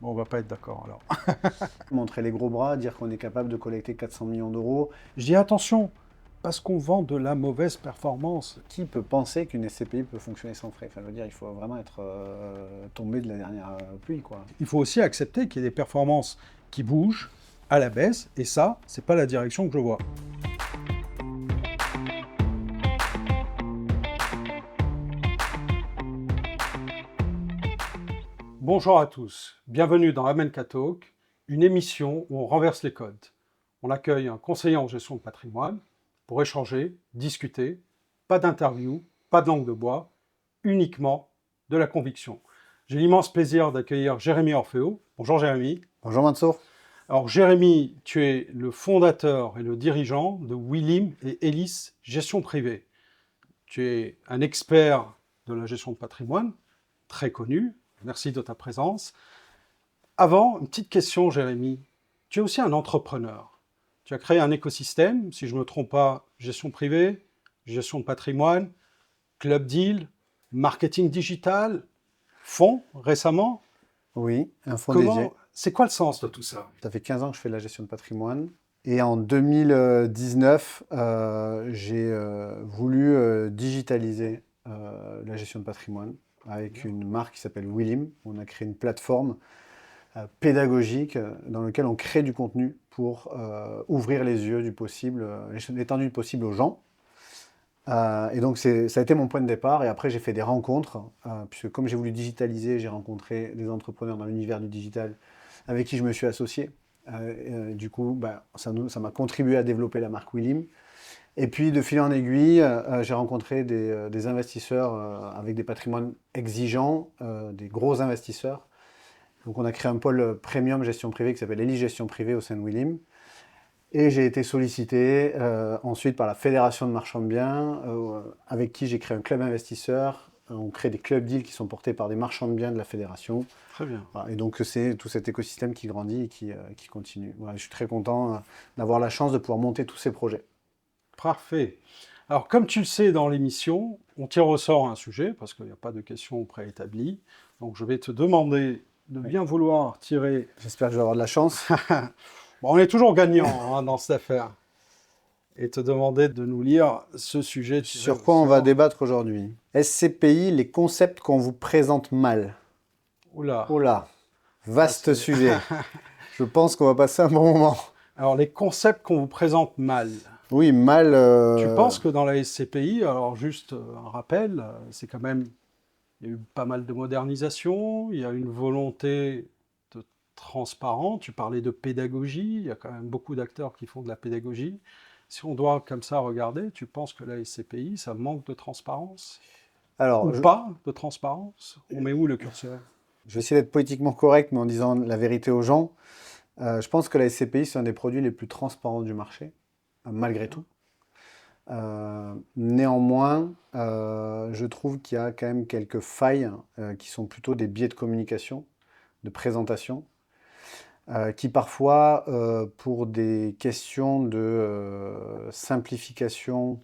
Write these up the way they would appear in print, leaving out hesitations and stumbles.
Bon, on va pas être d'accord alors. Montrer les gros bras, dire qu'on est capable de collecter 400 millions d'euros. Je dis attention, parce qu'on vend de la mauvaise performance. Qui peut penser qu'une SCPI peut fonctionner sans frais? Enfin, je veux dire, il faut vraiment être tombé de la dernière pluie, quoi. Il faut aussi accepter qu'il y ait des performances qui bougent à la baisse, et ça, c'est pas la direction que je vois. Bonjour à tous, bienvenue dans Amenka Talk, une émission où on renverse les codes. On accueille un conseiller en gestion de patrimoine pour échanger, discuter, pas d'interview, pas de langue de bois, uniquement de la conviction. J'ai l'immense plaisir d'accueillir Jérémy Orfeo. Bonjour Jérémy. Bonjour Mansour. Alors Jérémy, tu es le fondateur et le dirigeant de Willim et Ellis Gestion Privée. Tu es un expert de la gestion de patrimoine, très connu. Merci de ta présence. Avant, une petite question, Jérémy. Tu es aussi un entrepreneur. Tu as créé un écosystème, si je ne me trompe pas, gestion privée, gestion de patrimoine, club deal, marketing digital, fonds récemment. Oui, un fonds dédié. Comment, c'est quoi le sens de tout ça? Ça fait 15 ans que je fais de la gestion de patrimoine. Et en 2019, j'ai voulu digitaliser la gestion de patrimoine avec une marque qui s'appelle Willim. On a créé une plateforme pédagogique dans laquelle on crée du contenu pour ouvrir les yeux du possible, l'étendue du possible aux gens. Et donc ça a été mon point de départ. Et après, j'ai fait des rencontres, puisque comme j'ai voulu digitaliser, j'ai rencontré des entrepreneurs dans l'univers du digital avec qui je me suis associé. Du coup, ça m'a contribué à développer la marque Willim. Et puis, de fil en aiguille, j'ai rencontré des investisseurs avec des patrimoines exigeants, des gros investisseurs. Donc, on a créé un pôle premium gestion privée qui s'appelle Ellie Gestion Privée au sein de Willim. Et j'ai été sollicité ensuite par la Fédération de marchands de biens, avec qui j'ai créé un club investisseur. On crée des clubs deals qui sont portés par des marchands de biens de la fédération. Très bien. Voilà, et donc c'est tout cet écosystème qui grandit et qui continue. Voilà, je suis très content d'avoir la chance de pouvoir monter tous ces projets. Parfait. Alors, comme tu le sais dans l'émission, on tire au sort un sujet, parce qu'il n'y a pas de questions préétablies. Donc, je vais te demander de Oui. bien vouloir tirer. J'espère que je vais avoir de la chance. Bon, on est toujours gagnant hein, dans cette affaire. Et te demander de nous lire ce sujet tiré Sur au quoi on va sort. débattre aujourd'hui? SCPI, les concepts qu'on vous présente mal. Oula, Oh là, ça vaste c'est. sujet. Je pense qu'on va passer un bon moment. Alors, les concepts qu'on vous présente mal. Oui, mal. Tu penses que dans la SCPI, alors juste un rappel, c'est quand même, il y a eu pas mal de modernisation, il y a une volonté de transparent, tu parlais de pédagogie, il y a quand même beaucoup d'acteurs qui font de la pédagogie. Si on doit comme ça regarder, tu penses que la SCPI, ça manque de transparence? Ou Alors, pas de transparence? On met où le curseur? je vais essayer d'être politiquement correct, mais en disant la vérité aux gens. Je pense que la SCPI, c'est un des produits les plus transparents du marché, malgré tout. Néanmoins, je trouve qu'il y a quand même quelques failles qui sont plutôt des biais de communication, de présentation, qui parfois, pour des questions de simplification,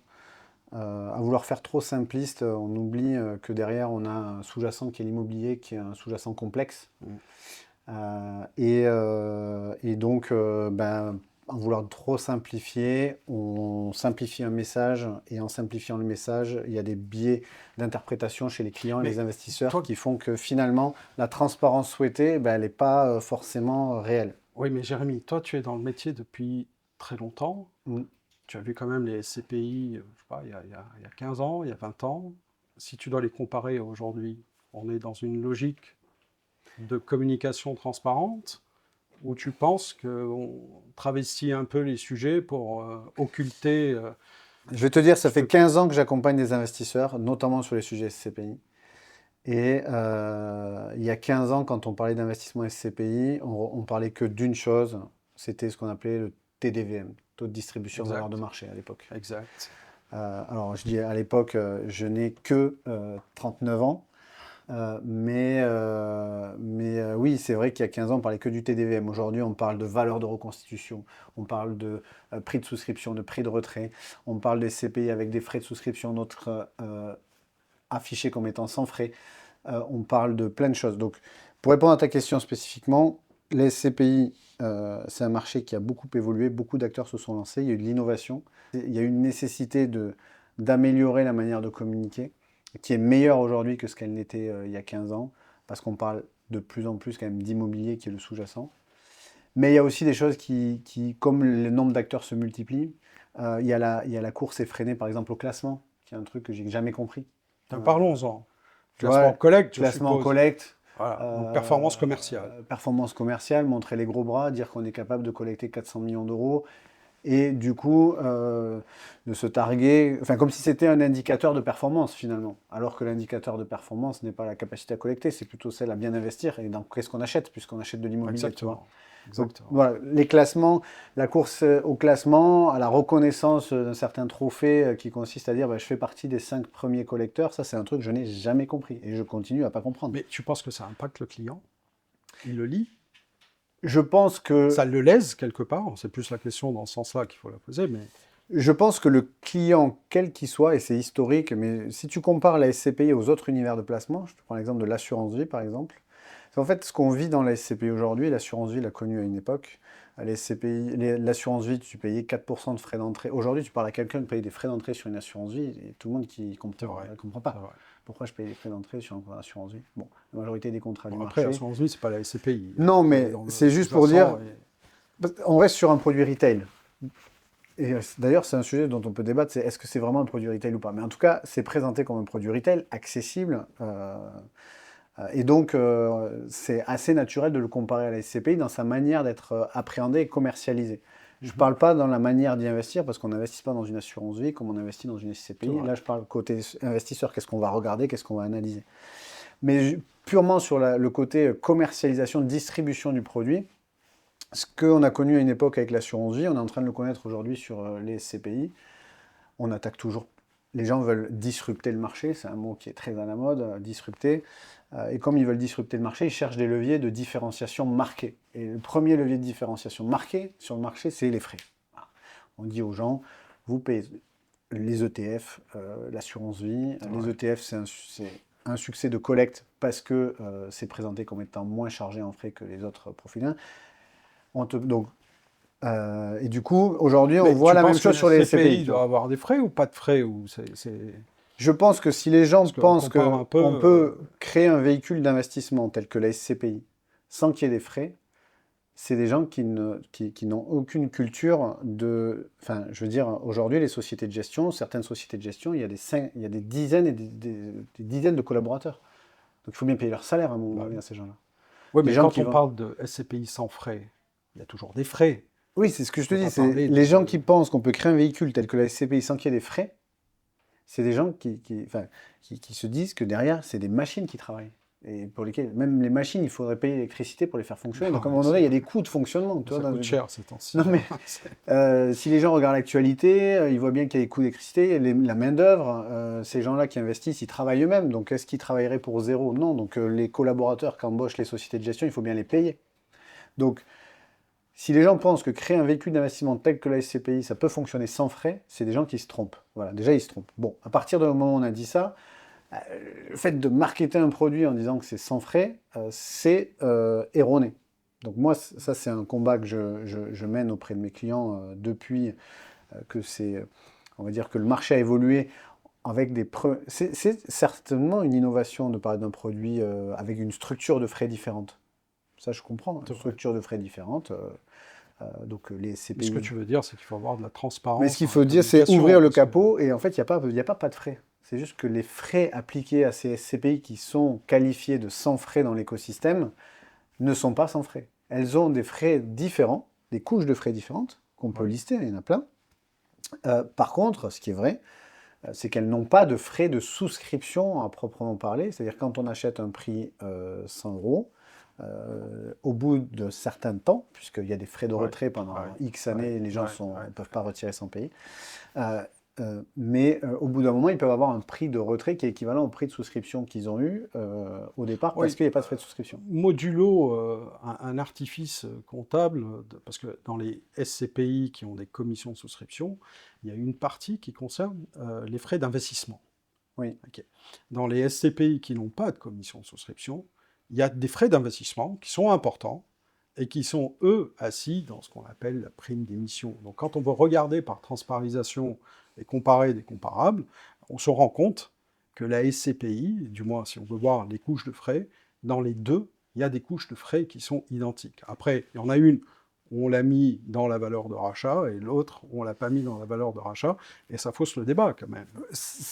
à vouloir faire trop simpliste, on oublie que derrière, on a un sous-jacent qui est l'immobilier, qui est un sous-jacent complexe. Mm. Et donc, en vouloir trop simplifier, on simplifie un message, et en simplifiant le message, il y a des biais d'interprétation chez les clients et Mais les investisseurs toi, qui font que finalement, la transparence souhaitée, elle n'est pas forcément réelle. oui, mais Jérémy, toi, tu es dans le métier depuis très longtemps. Mm. Tu as vu quand même les SCPI, je sais pas, il y a 15 ans, il y a 20 ans. Si tu dois les comparer aujourd'hui, on est dans une logique de communication transparente où tu penses qu'on travestit un peu les sujets pour occulter Je vais te dire, ça ce fait que... 15 ans que j'accompagne des investisseurs, notamment sur les sujets SCPI. Et il y a 15 ans, quand on parlait d'investissement SCPI, on parlait que d'une chose, c'était ce qu'on appelait le TDVM, taux de distribution de valeur de Exact, marché à l'époque. exact. Alors je dis à l'époque, je n'ai que 39 ans, mais oui, c'est vrai qu'il y a 15 ans, on parlait que du TDVM. Aujourd'hui, on parle de valeur de reconstitution, on parle de prix de souscription, de prix de retrait, on parle des CPI avec des frais de souscription, notre affiché comme étant sans frais. On parle de plein de choses. Donc, Pour répondre à ta question spécifiquement, les SCPI, c'est un marché qui a beaucoup évolué, beaucoup d'acteurs se sont lancés, il y a eu de l'innovation, il y a eu une nécessité d'améliorer la manière de communiquer, qui est meilleure aujourd'hui que ce qu'elle n'était il y a 15 ans, parce qu'on parle de plus en plus quand même d'immobilier qui est le sous-jacent. Mais il y a aussi des choses comme le nombre d'acteurs se multiplie, il y a la course effrénée par exemple au classement, qui est un truc que j'ai jamais compris. Parlons-en. Tu Classement vois, collecte, je classement suppose. collecte, Voilà, donc performance commerciale. performance commerciale, montrer les gros bras, dire qu'on est capable de collecter 400 millions d'euros, et du coup, de se targuer, enfin comme si c'était un indicateur de performance finalement, alors que l'indicateur de performance n'est pas la capacité à collecter, c'est plutôt celle à bien investir, et donc qu'est-ce qu'on achète, puisqu'on achète de l'immobilier, tu vois. Donc Exactement. voilà, les classements, la course au classement, à la reconnaissance d'un certain trophée qui consiste à dire bah, je fais partie des 5 premiers collecteurs, ça c'est un truc que je n'ai jamais compris et je continue à pas comprendre. Mais tu penses que ça impacte le client? Il le lit? Je pense que, Ça le lèse quelque part? C'est plus la question dans ce sens-là qu'il faut la poser, mais je pense que le client, quel qu'il soit, et c'est historique, mais si tu compares la SCPI aux autres univers de placement, je te prends l'exemple de l'assurance vie par exemple, c'est en fait ce qu'on vit dans la SCPI aujourd'hui, l'assurance vie l'a connu à une époque. Les SCPI, l'assurance vie, tu payais 4% de frais d'entrée. Aujourd'hui, tu parles à quelqu'un de payer des frais d'entrée sur une assurance vie, et tout le monde qui c'est comprend, vrai. comprend C'est pas. vrai. Pourquoi je paye des frais d'entrée sur une assurance vie? Bon, la majorité des contrats Bon, du après, marché. l'assurance vie, c'est pas la SCPI. Non, C'est mais dans le c'est juste pour dire, sous-jacent et- on reste sur un produit retail. Et d'ailleurs, c'est un sujet dont on peut débattre, c'est est-ce que c'est vraiment un produit retail ou pas. Mais en tout cas, c'est présenté comme un produit retail accessible. Et donc, c'est assez naturel de le comparer à la SCPI dans sa manière d'être appréhendé et commercialisé. Je ne parle pas dans la manière d'y investir, parce qu'on n'investit pas dans une assurance vie comme on investit dans une SCPI. Là, je parle côté investisseur, qu'est-ce qu'on va regarder, qu'est-ce qu'on va analyser. Mais purement sur le côté commercialisation, distribution du produit, ce qu'on a connu à une époque avec l'assurance vie, on est en train de le connaître aujourd'hui sur les SCPI. On attaque toujours. Les gens veulent disrupter le marché, c'est un mot qui est très à la mode, disrupter. Et comme ils veulent disrupter le marché, ils cherchent des leviers de différenciation marqués. Et le premier levier de différenciation marqué sur le marché, c'est les frais. Voilà. On dit aux gens, vous payez les ETF, l'assurance vie. Les ETF, c'est un succès de collecte parce que c'est présenté comme étant moins chargé en frais que les autres profils. Donc, et du coup, aujourd'hui, on Mais voit tu la même penses que chose la sur les SCPI SCPI. Tu doit vois. avoir des frais ou pas de frais ou Je pense que si les gens Parce qu'on pensent compare un peu. qu'on peut créer un véhicule d'investissement tel que la SCPI sans qu'il y ait des frais, c'est des gens qui n'ont aucune culture de... Enfin, je veux dire, aujourd'hui, les sociétés de gestion, certaines sociétés de gestion, il y a des dizaines et des dizaines de collaborateurs. Donc il faut bien payer leur salaire à un moment Bah donné oui. à ces gens-là. Oui, Des mais gens quand qui on vont... parle de SCPI sans frais, il y a toujours des frais. Oui, c'est ce que je On te peut dis, pas c'est parler les de. gens qui pensent qu'on peut créer un véhicule tel que la SCPI sans qu'il y ait des frais, c'est des gens enfin, qui se disent que derrière, c'est des machines qui travaillent. Et pour lesquelles, même les machines, il faudrait payer l'électricité pour les faire fonctionner. Ah Donc à un ouais, moment donné, il y a des coûts de fonctionnement. Tu vois, ça coûte cher ces temps-ci. Non mais, si les gens regardent l'actualité, ils voient bien qu'il y a des coûts d'électricité, la main-d'œuvre, ces gens-là qui investissent, ils travaillent eux-mêmes. Donc est-ce qu'ils travailleraient pour zéro? Non. Donc les collaborateurs qu'embauchent les sociétés de gestion, il faut bien les payer. Donc si les gens pensent que créer un véhicule d'investissement tel que la SCPI, ça peut fonctionner sans frais, c'est des gens qui se trompent. Voilà, déjà ils se trompent. Bon, à partir du moment où on a dit ça, le fait de marketer un produit en disant que c'est sans frais, c'est erroné. Donc moi, ça c'est un combat que je mène auprès de mes clients depuis que on va dire que le marché a évolué avec c'est certainement une innovation de parler d'un produit avec une structure de frais différente. Ça, je comprends, C'est une vrai. structure de frais différente. Donc les Mais ce que CPI. tu veux dire, c'est qu'il faut avoir de la Mais ce transparence qu'il dans la faut dire, c'est communication. ouvrir le parce que- capot et en fait, il y a pas de frais. C'est juste que les frais appliqués à ces SCPI qui sont qualifiés de sans frais dans l'écosystème ne sont pas sans frais. Elles ont des frais différents, des couches de frais différentes qu'on peut Ouais. lister, il y en a plein. Par contre, ce qui est vrai, c'est qu'elles n'ont pas de frais de souscription à proprement parler. C'est-à-dire quand on achète un prix 100 euros, au bout de certains temps, puisqu'il y a des frais de Ouais, retrait pendant ouais, X années, ouais, les gens ouais. ne peuvent pas retirer sans payer. Mais au bout d'un moment, ils peuvent avoir un prix de retrait qui est équivalent au prix de souscription qu'ils ont eu au départ parce Oui, qu'il n'y a pas de frais de souscription. modulo un artifice comptable, parce que dans les SCPI qui ont des commissions de souscription, il y a une partie qui concerne les frais d'investissement. Oui. Ok. Dans les SCPI qui n'ont pas de commission de souscription, il y a des frais d'investissement qui sont importants et qui sont, eux, assis dans ce qu'on appelle la prime d'émission. Donc quand on veut regarder par transparisation et comparer des comparables, on se rend compte que la SCPI, du moins si on veut voir les couches de frais, dans les deux, il y a des couches de frais qui sont identiques. Après, il y en a une où on l'a mis dans la valeur de rachat et l'autre où on l'a pas mis dans la valeur de rachat, et ça fausse le débat quand même.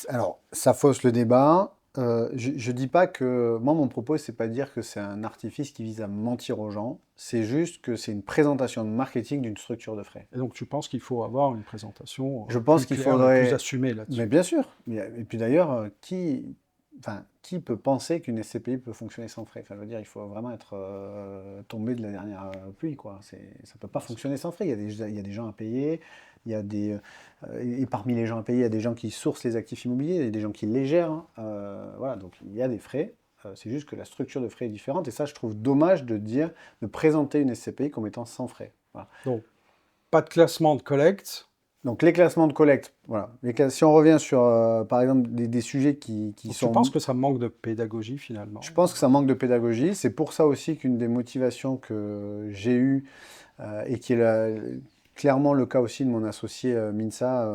Alors, ça fausse le débat. Je dis pas que... Moi, mon propos, c'est pas de dire que c'est un artifice qui vise à mentir aux gens. C'est juste que c'est une présentation de marketing d'une structure de frais. Et donc tu penses qu'il faut avoir une présentation Je pense plus qu'il claire, faudrait... plus assumée là-dessus. Mais bien sûr. Et puis d'ailleurs, qui peut penser qu'une SCPI peut fonctionner sans frais? Enfin, je veux dire, il faut vraiment être tombé de la dernière pluie, quoi. Ça ne peut pas fonctionner sans frais. Il y a des gens à payer, et parmi les gens à payer, il y a des gens qui sourcent les actifs immobiliers, il y a des gens qui les gèrent, hein. Voilà, donc il y a des frais. C'est juste que la structure de frais est différente. Et ça, je trouve dommage de présenter une SCPI comme étant sans frais. Voilà. Donc, pas de classement de collecte. Donc les classements de collecte, voilà. Si on revient sur, par exemple, des sujets qui Donc, sont... tu penses que ça manque de pédagogie finalement? Je pense que ça manque de pédagogie. C'est pour ça aussi qu'une des motivations que j'ai eues, et qui est clairement le cas aussi de mon associé Minsa,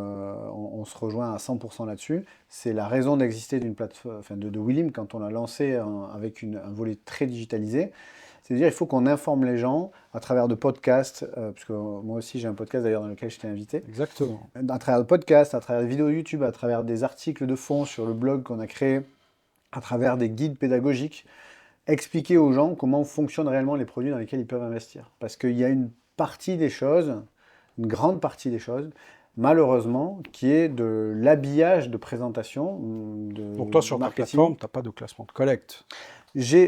on se rejoint à 100% là-dessus, c'est la raison d'exister d'une plateforme, enfin de Willim quand on l'a lancé avec un volet très digitalisé. C'est-à-dire il faut qu'on informe les gens à travers de podcasts, puisque moi aussi j'ai un podcast d'ailleurs dans lequel je t'ai invité. Exactement. À travers de podcasts, à travers des vidéos YouTube, à travers des articles de fond sur le blog qu'on a créé, à travers des guides pédagogiques, expliquer aux gens comment fonctionnent réellement les produits dans lesquels ils peuvent investir. Parce qu'il y a une partie des choses, une grande partie des choses, malheureusement, qui est de l'habillage de présentation, Donc toi, sur ta plateforme, tu n'as pas de classement de collecte.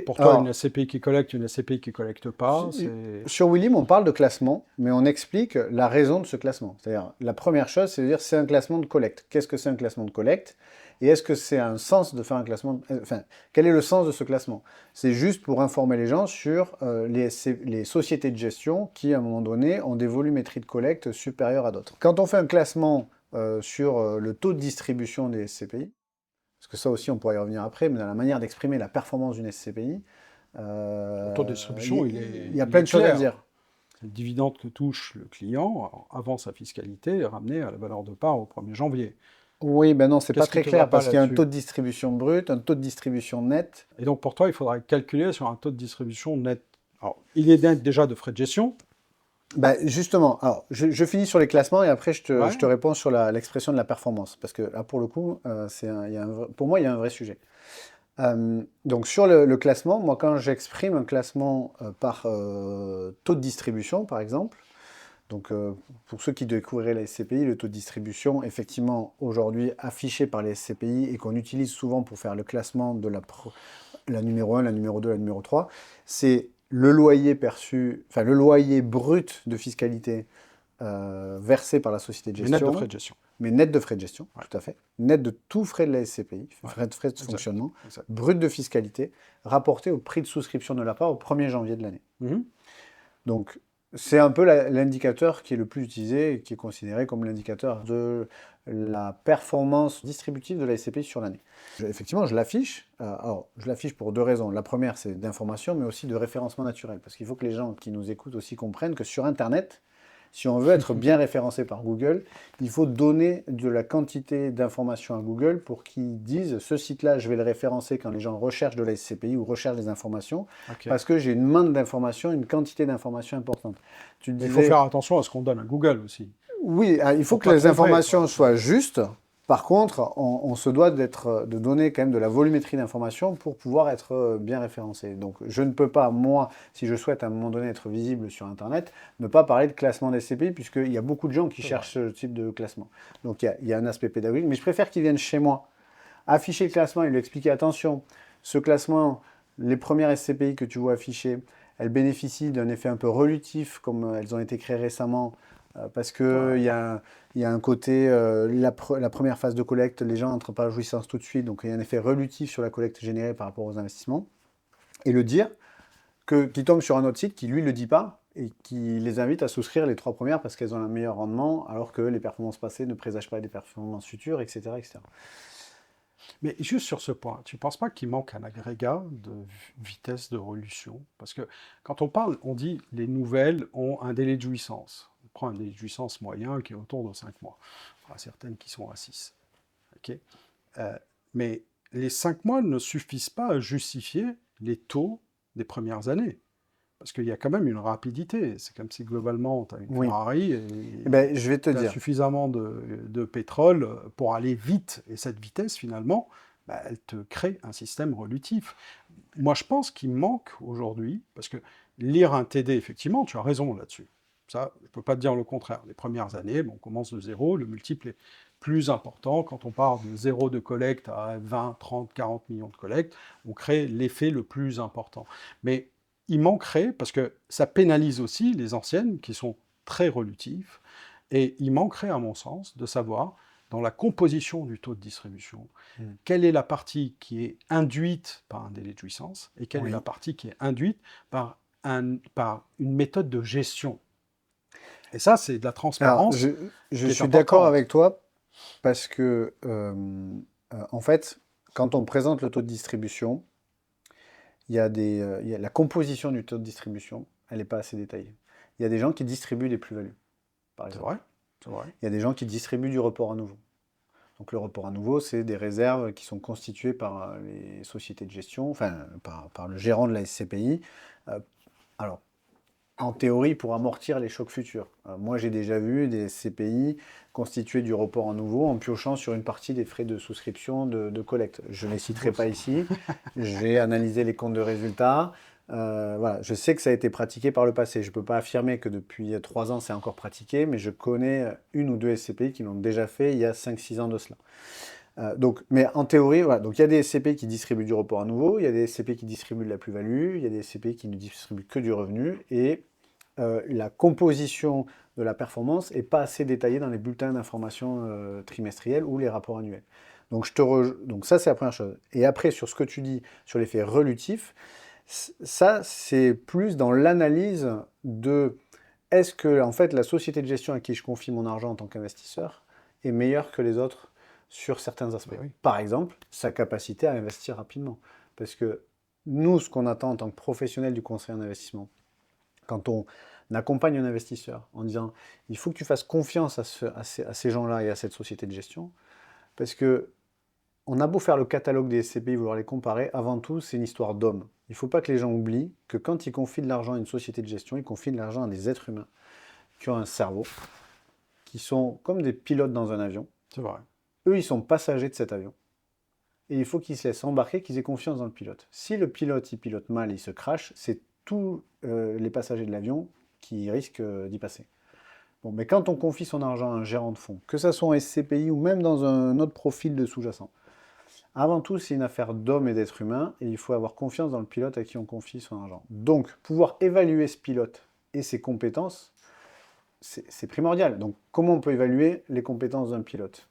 Pour toi, une SCPI qui collecte, une SCPI qui ne collecte pas, c'est... Sur Willim, on parle de classement, mais on explique la raison de ce classement. C'est-à-dire, la première chose, c'est de dire c'est un classement de collecte. Qu'est-ce que c'est un classement de collecte? Et est-ce que c'est un sens de faire un classement Enfin, quel est le sens de ce classement? C'est juste pour informer les gens sur les sociétés de gestion qui, à un moment donné, ont des volumétries de collecte supérieures à d'autres. Quand on fait un classement sur le taux de distribution des SCPI, parce que ça aussi, on pourrait y revenir après, mais dans la manière d'exprimer la performance d'une SCPI, le taux de distribution, il y a plein de choses à dire. C'est le dividende que touche le client avant sa fiscalité est ramené à la valeur de part au 1er janvier. Oui, ben non, c'est pas très clair parce qu'il y a un là-dessus taux de distribution brut, un taux de distribution net. Et donc pour toi, il faudrait calculer sur un taux de distribution net. Alors, il est net déjà de frais de gestion. Ben justement, alors je finis sur les classements et après je te réponds sur l'expression de la performance. Parce que là, pour le coup, pour moi, il y a un vrai sujet. Donc sur le classement, moi quand j'exprime un classement par taux de distribution, par exemple, donc pour ceux qui découvriraient la SCPI, le taux de distribution, effectivement, aujourd'hui affiché par les SCPI et qu'on utilise souvent pour faire le classement de la numéro 1, la numéro 2, la numéro 3, c'est le loyer perçu, enfin le loyer brut de fiscalité versé par la société de gestion. Mais net de frais de gestion. Mais net de frais de gestion, tout à fait. Net de tout frais de la SCPI, frais de fonctionnement, brut de fiscalité, rapporté au prix de souscription de l'appart au 1er janvier de l'année. Donc, c'est un peu l'indicateur qui est le plus utilisé et qui est considéré comme l'indicateur de la performance distributive de la SCPI sur l'année. Effectivement, je l'affiche. Alors, je l'affiche pour deux raisons. La première, c'est d'information, mais aussi de référencement naturel. Parce qu'il faut que les gens qui nous écoutent aussi comprennent que sur Internet, si on veut être bien référencé par Google, il faut donner de la quantité d'informations à Google pour qu'ils disent ce site-là, je vais le référencer quand les gens recherchent de la SCPI ou recherchent des informations, parce que j'ai une manne d'informations, une quantité d'informations importante. Il faut faire attention à ce qu'on donne à Google aussi. Oui, il faut que les informations soient justes. Par contre, on se doit de donner quand même de la volumétrie d'informations pour pouvoir être bien référencé. Donc, je ne peux pas, moi, si je souhaite à un moment donné être visible sur Internet, ne pas parler de classement des SCPI, puisqu'il y a beaucoup de gens qui cherchent ce type de classement. Donc, il y a un aspect pédagogique, mais je préfère qu'ils viennent chez moi, afficher le classement et lui expliquer, attention, ce classement, les premières SCPI que tu vois affichées, elles bénéficient d'un effet un peu relutif, comme elles ont été créées récemment, parce qu'il y a un côté, la première phase de collecte, les gens n'entrent pas à jouissance tout de suite, donc il y a un effet relutif sur la collecte générée par rapport aux investissements. Et le dire, qui tombe sur un autre site qui lui ne le dit pas, et qui les invite à souscrire les 3 premières parce qu'elles ont un meilleur rendement, alors que les performances passées ne présagent pas des performances futures, etc. etc. Mais juste sur ce point, tu ne penses pas qu'il manque un agrégat de vitesse de révolution? Parce que quand on parle, on dit les nouvelles ont un délai de jouissance. On prend un délai de jouissance moyen qui est autour de 5 mois. Il y en a certaines qui sont à 6. Ok. Euh, mais les 5 mois ne suffisent pas à justifier les taux des premières années. Parce qu'il y a quand même une rapidité. C'est comme si globalement, tu as une Oui. Ferrari Eh ben, je vais te tu as dire. suffisamment de pétrole pour aller vite. Et cette vitesse, finalement, bah, elle te crée un système relutif. Moi, je pense qu'il manque aujourd'hui, parce que lire un TD, effectivement, tu as raison là-dessus. Ça, je ne peux pas te dire le contraire. Les premières années, bon, on commence de zéro, le multiple est plus important. Quand on part de zéro de collecte à 20, 30, 40 millions de collectes, on crée l'effet le plus important. Mais il manquerait, parce que ça pénalise aussi les anciennes qui sont très relutives, et il manquerait, à mon sens, de savoir, dans la composition du taux de distribution, quelle est la partie qui est induite par un délai de jouissance et quelle est la Oui. partie qui est induite par, par une méthode de gestion. Et ça, c'est de la Alors, transparence je qui est suis d'accord avec importante. toi parce que, en fait, quand on présente le taux de distribution, il y a la composition du taux de distribution, elle n'est pas assez détaillée. Il y a des gens qui distribuent des plus-values, par C'est vrai, exemple. c'est vrai. Il y a des gens qui distribuent du report à nouveau. Donc le report à nouveau, c'est des réserves qui sont constituées par les sociétés de gestion, enfin par le gérant de la SCPI. Euh, alors, en théorie, pour amortir les chocs futurs. Moi, j'ai déjà vu des SCPI constituer du report à nouveau en piochant sur une partie des frais de souscription de collecte. Je ne les C'est citerai beau pas ça. ici. J'ai analysé les comptes de résultats. Voilà, je sais que ça a été pratiqué par le passé. Je ne peux pas affirmer que depuis 3 ans, c'est encore pratiqué, mais je connais une ou deux SCPI qui l'ont déjà fait il y a 5-6 ans de cela. Donc, mais en théorie, voilà. Donc il y a des SCPI qui distribuent du report à nouveau, il y a des SCPI qui distribuent de la plus-value, il y a des SCPI qui ne distribuent que du revenu, et la composition de la performance n'est pas assez détaillée dans les bulletins d'information trimestriels ou les rapports annuels. Donc, donc ça, c'est la première chose. Et après, sur ce que tu dis sur l'effet relutif, ça, c'est plus dans l'analyse de est-ce que en fait, la société de gestion à qui je confie mon argent en tant qu'investisseur est meilleure que les autres sur certains aspects. Ben oui. Par exemple, sa capacité à investir rapidement. Parce que nous, ce qu'on attend en tant que professionnel du conseil en investissement, quand on accompagne un investisseur en disant il faut que tu fasses confiance à ces gens-là et à cette société de gestion, parce que on a beau faire le catalogue des SCPI, vouloir les comparer, avant tout, c'est une histoire d'homme. Il ne faut pas que les gens oublient que quand ils confient de l'argent à une société de gestion, ils confient de l'argent à des êtres humains qui ont un cerveau, qui sont comme des pilotes dans un avion. C'est vrai. Eux, ils sont passagers de cet avion. Et il faut qu'ils se laissent embarquer, qu'ils aient confiance dans le pilote. Si le pilote, il pilote mal, il se crache, c'est tous les passagers de l'avion qui risquent d'y passer. Bon, mais quand on confie son argent à un gérant de fonds, que ce soit en SCPI ou même dans un autre profil de sous-jacent, avant tout, c'est une affaire d'hommes et d'êtres humains, et il faut avoir confiance dans le pilote à qui on confie son argent. Donc, pouvoir évaluer ce pilote et ses compétences, c'est primordial. Donc, comment on peut évaluer les compétences d'un pilote?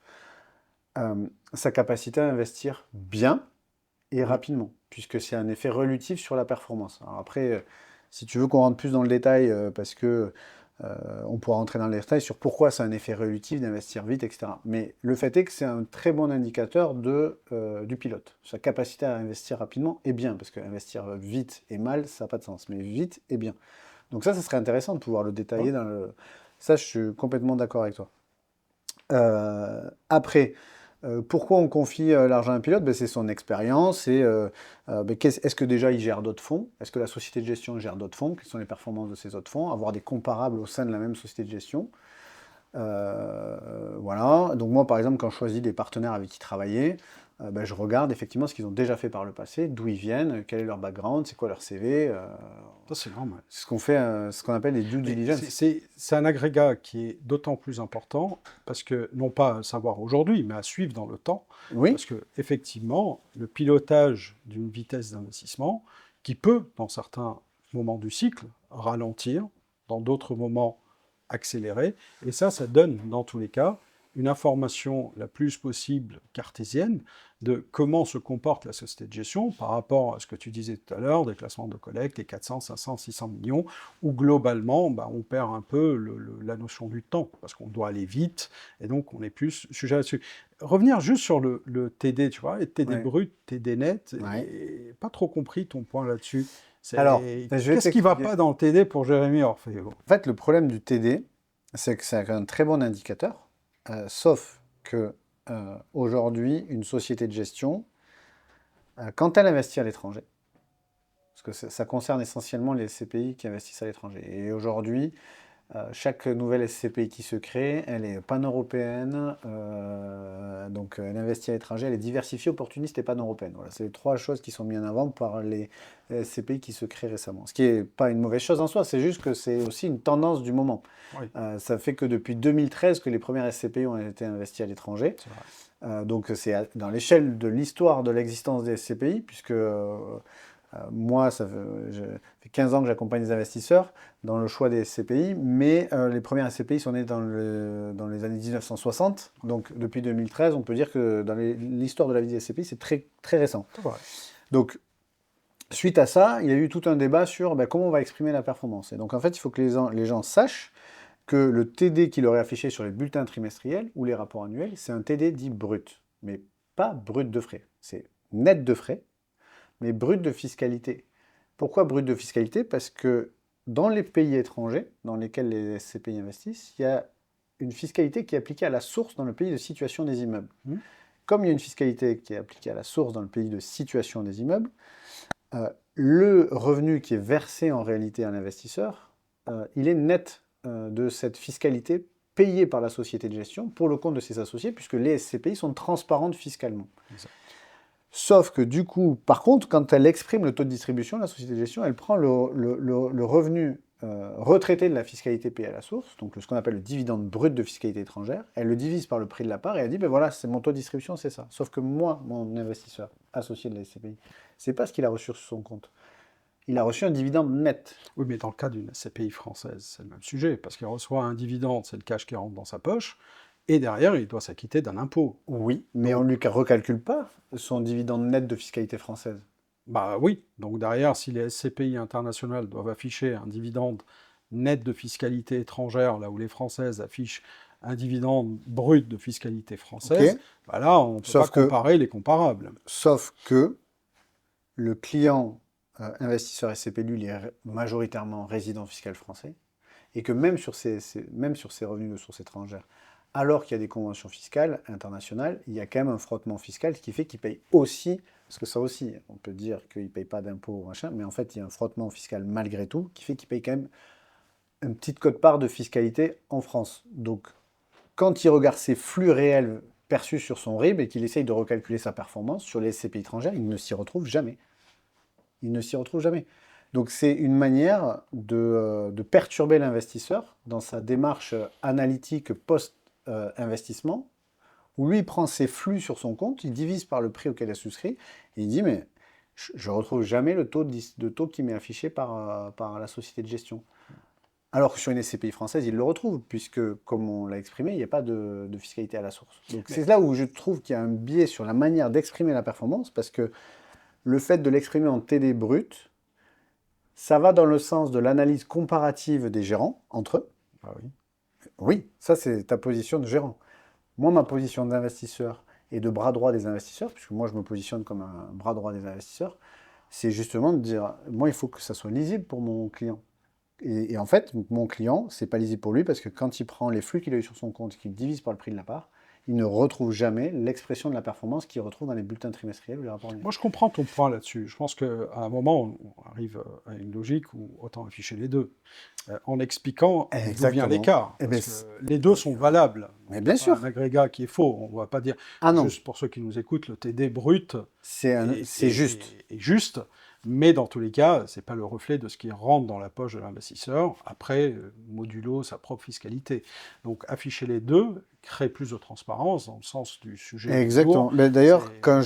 Sa capacité à investir bien et rapidement, puisque c'est un effet relutif sur la performance. Alors après, si tu veux qu'on rentre plus dans le détail, parce que on pourra rentrer dans les détails sur pourquoi c'est un effet relutif d'investir vite, etc. Mais le fait est que c'est un très bon indicateur du pilote. Sa capacité à investir rapidement est bien, parce qu'investir vite et mal, ça n'a pas de sens, mais vite et bien. Donc ça serait intéressant de pouvoir le détailler Ouais. dans le... Ça, je suis complètement d'accord avec toi. Après, pourquoi on confie l'argent à un pilote? Ben, c'est son expérience. Et ben, est-ce que déjà il gère d'autres fonds? Est-ce que la société de gestion gère d'autres fonds? Quelles sont les performances de ces autres fonds? Avoir des comparables au sein de la même société de gestion. Voilà. Donc moi, par exemple, quand je choisis des partenaires avec qui travailler, ben, je regarde effectivement ce qu'ils ont déjà fait par le passé, d'où ils viennent, quel est leur background, c'est quoi leur CV. Ça, c'est normal. C'est ce qu'on fait, ce qu'on appelle les due Mais diligence. c'est un agrégat qui est d'autant plus important parce que, non pas à savoir aujourd'hui, mais à suivre dans le temps, Oui, parce que effectivement, le pilotage d'une vitesse d'investissement qui peut, dans certains moments du cycle, ralentir, dans d'autres moments accélérer, et ça donne, dans tous les cas, une information la plus possible cartésienne de comment se comporte la société de gestion par rapport à ce que tu disais tout à l'heure, des classements de collecte, les 400, 500, 600 millions, où globalement, on perd un peu la notion du temps, parce qu'on doit aller vite, et donc on est plus sujet là-dessus. Revenir juste sur le TD, tu vois, et TD Ouais. brut, TD net, Ouais. et pas trop compris ton point là-dessus. Alors, je vais Qu'est-ce qui va t'expliquer. pas dans le TD pour Jérémy Orfeo? En fait, le problème du TD, c'est que c'est un très bon indicateur, sauf que aujourd'hui, une société de gestion, quand elle investit à l'étranger, parce que ça concerne essentiellement les SCPI qui investissent à l'étranger. Et aujourd'hui, chaque nouvelle SCPI qui se crée, elle est pan-européenne, donc elle investit à l'étranger, elle est diversifiée, opportuniste et pan-européenne. Voilà, c'est les trois choses qui sont mises en avant par les SCPI qui se créent récemment. Ce qui n'est pas une mauvaise chose en soi, c'est juste que c'est aussi une tendance du moment. Oui, Ça fait que depuis 2013 que les premières SCPI ont été investies à l'étranger. c'est vrai. Donc c'est dans l'échelle de l'histoire de l'existence des SCPI, puisque moi, ça fait 15 ans que j'accompagne les investisseurs dans le choix des SCPI, mais les premières SCPI sont nées dans les années 1960. Donc depuis 2013, on peut dire que dans l'histoire de la vie des SCPI, c'est très, très récent. C'est vrai. Donc, suite à ça, il y a eu tout un débat sur comment on va exprimer la performance. Et donc, en fait, il faut que les gens sachent que le TD qui leur est affiché sur les bulletins trimestriels ou les rapports annuels, c'est un TD dit brut, mais pas brut de frais. C'est net de frais, mais brut de fiscalité. Pourquoi brut de fiscalité? Parce que dans les pays étrangers dans lesquels les SCPI investissent, il y a une fiscalité qui est appliquée à la source dans le pays de situation des immeubles. Comme il y a une fiscalité qui est appliquée à la source dans le pays de situation des immeubles, le revenu qui est versé en réalité à l'investisseur, il est net de cette fiscalité payée par la société de gestion pour le compte de ses associés, puisque les SCPI sont transparentes fiscalement. Exact. Sauf que du coup, par contre, quand elle exprime le taux de distribution, la société de gestion, elle prend le revenu retraité de la fiscalité payée à la source, donc ce qu'on appelle le dividende brut de fiscalité étrangère, elle le divise par le prix de la part et elle dit, ben voilà, c'est mon taux de distribution, c'est ça. Sauf que moi, mon investisseur associé de la SCPI, c'est pas ce qu'il a reçu sur son compte. Il a reçu un dividende net. Oui, mais dans le cas d'une SCPI française, c'est le même sujet, parce qu'il reçoit un dividende, c'est le cash qui rentre dans sa poche, et derrière, il doit s'acquitter d'un impôt. Oui, mais on ne lui recalcule pas son dividende net de fiscalité française. Bah oui, donc derrière, si les SCPI internationales doivent afficher un dividende net de fiscalité étrangère, là où les Françaises affichent un dividende brut de fiscalité française, Ok. bah là, on ne peut Sauf pas que- comparer les comparables. Sauf que le client investisseur SCPI, lui, il est majoritairement résident fiscal français, et que même sur ces revenus de source étrangère, alors qu'il y a des conventions fiscales internationales, il y a quand même un frottement fiscal qui fait qu'il paye aussi, parce que ça aussi, on peut dire qu'il ne paye pas d'impôts, machin, mais en fait, il y a un frottement fiscal malgré tout, qui fait qu'il paye quand même une petite quote-part de fiscalité en France. Donc, quand il regarde ses flux réels perçus sur son RIB et qu'il essaye de recalculer sa performance sur les SCPI étrangères, il ne s'y retrouve jamais. Il ne s'y retrouve jamais. Donc c'est une manière de perturber l'investisseur dans sa démarche analytique post-investissement, où lui il prend ses flux sur son compte, il divise par le prix auquel il a souscrit, et il dit mais je ne retrouve jamais le taux qui m'est affiché par la société de gestion. Alors que sur une SCPI française, il le retrouve, puisque, comme on l'a exprimé, il n'y a pas de fiscalité à la source. Donc c'est là où je trouve qu'il y a un biais sur la manière d'exprimer la performance, parce que le fait de l'exprimer en TD brut, ça va dans le sens de l'analyse comparative des gérants entre eux. Ah oui. Oui, ça c'est ta position de gérant. Moi, ma position d'investisseur et de bras droit des investisseurs, puisque moi je me positionne comme un bras droit des investisseurs, c'est justement de dire, moi il faut que ça soit lisible pour mon client. Et en fait, mon client, c'est pas lisible pour lui parce que quand il prend les flux qu'il a eu sur son compte, qu'il divise par le prix de la part, il ne retrouve jamais l'expression de la performance qu'il retrouve dans les bulletins trimestriels ou les rapports annuels. Moi, je comprends ton point là-dessus. Je pense qu'à un moment, on arrive à une logique où autant afficher les deux, en expliquant d'où vient Exactement. l'écart. Eh Parce ben, que les deux sont valables. Mais Il y bien a pas sûr. un agrégat qui est faux. On ne va pas dire, Ah non, juste pour ceux qui nous écoutent, le TD brut c'est juste. est juste. Mais dans tous les cas, ce n'est pas le reflet de ce qui rentre dans la poche de l'investisseur, après, modulo sa propre fiscalité. Donc afficher les deux crée plus de transparence dans le sens du sujet du Exactement. jour. Mais d'ailleurs, C'est- quand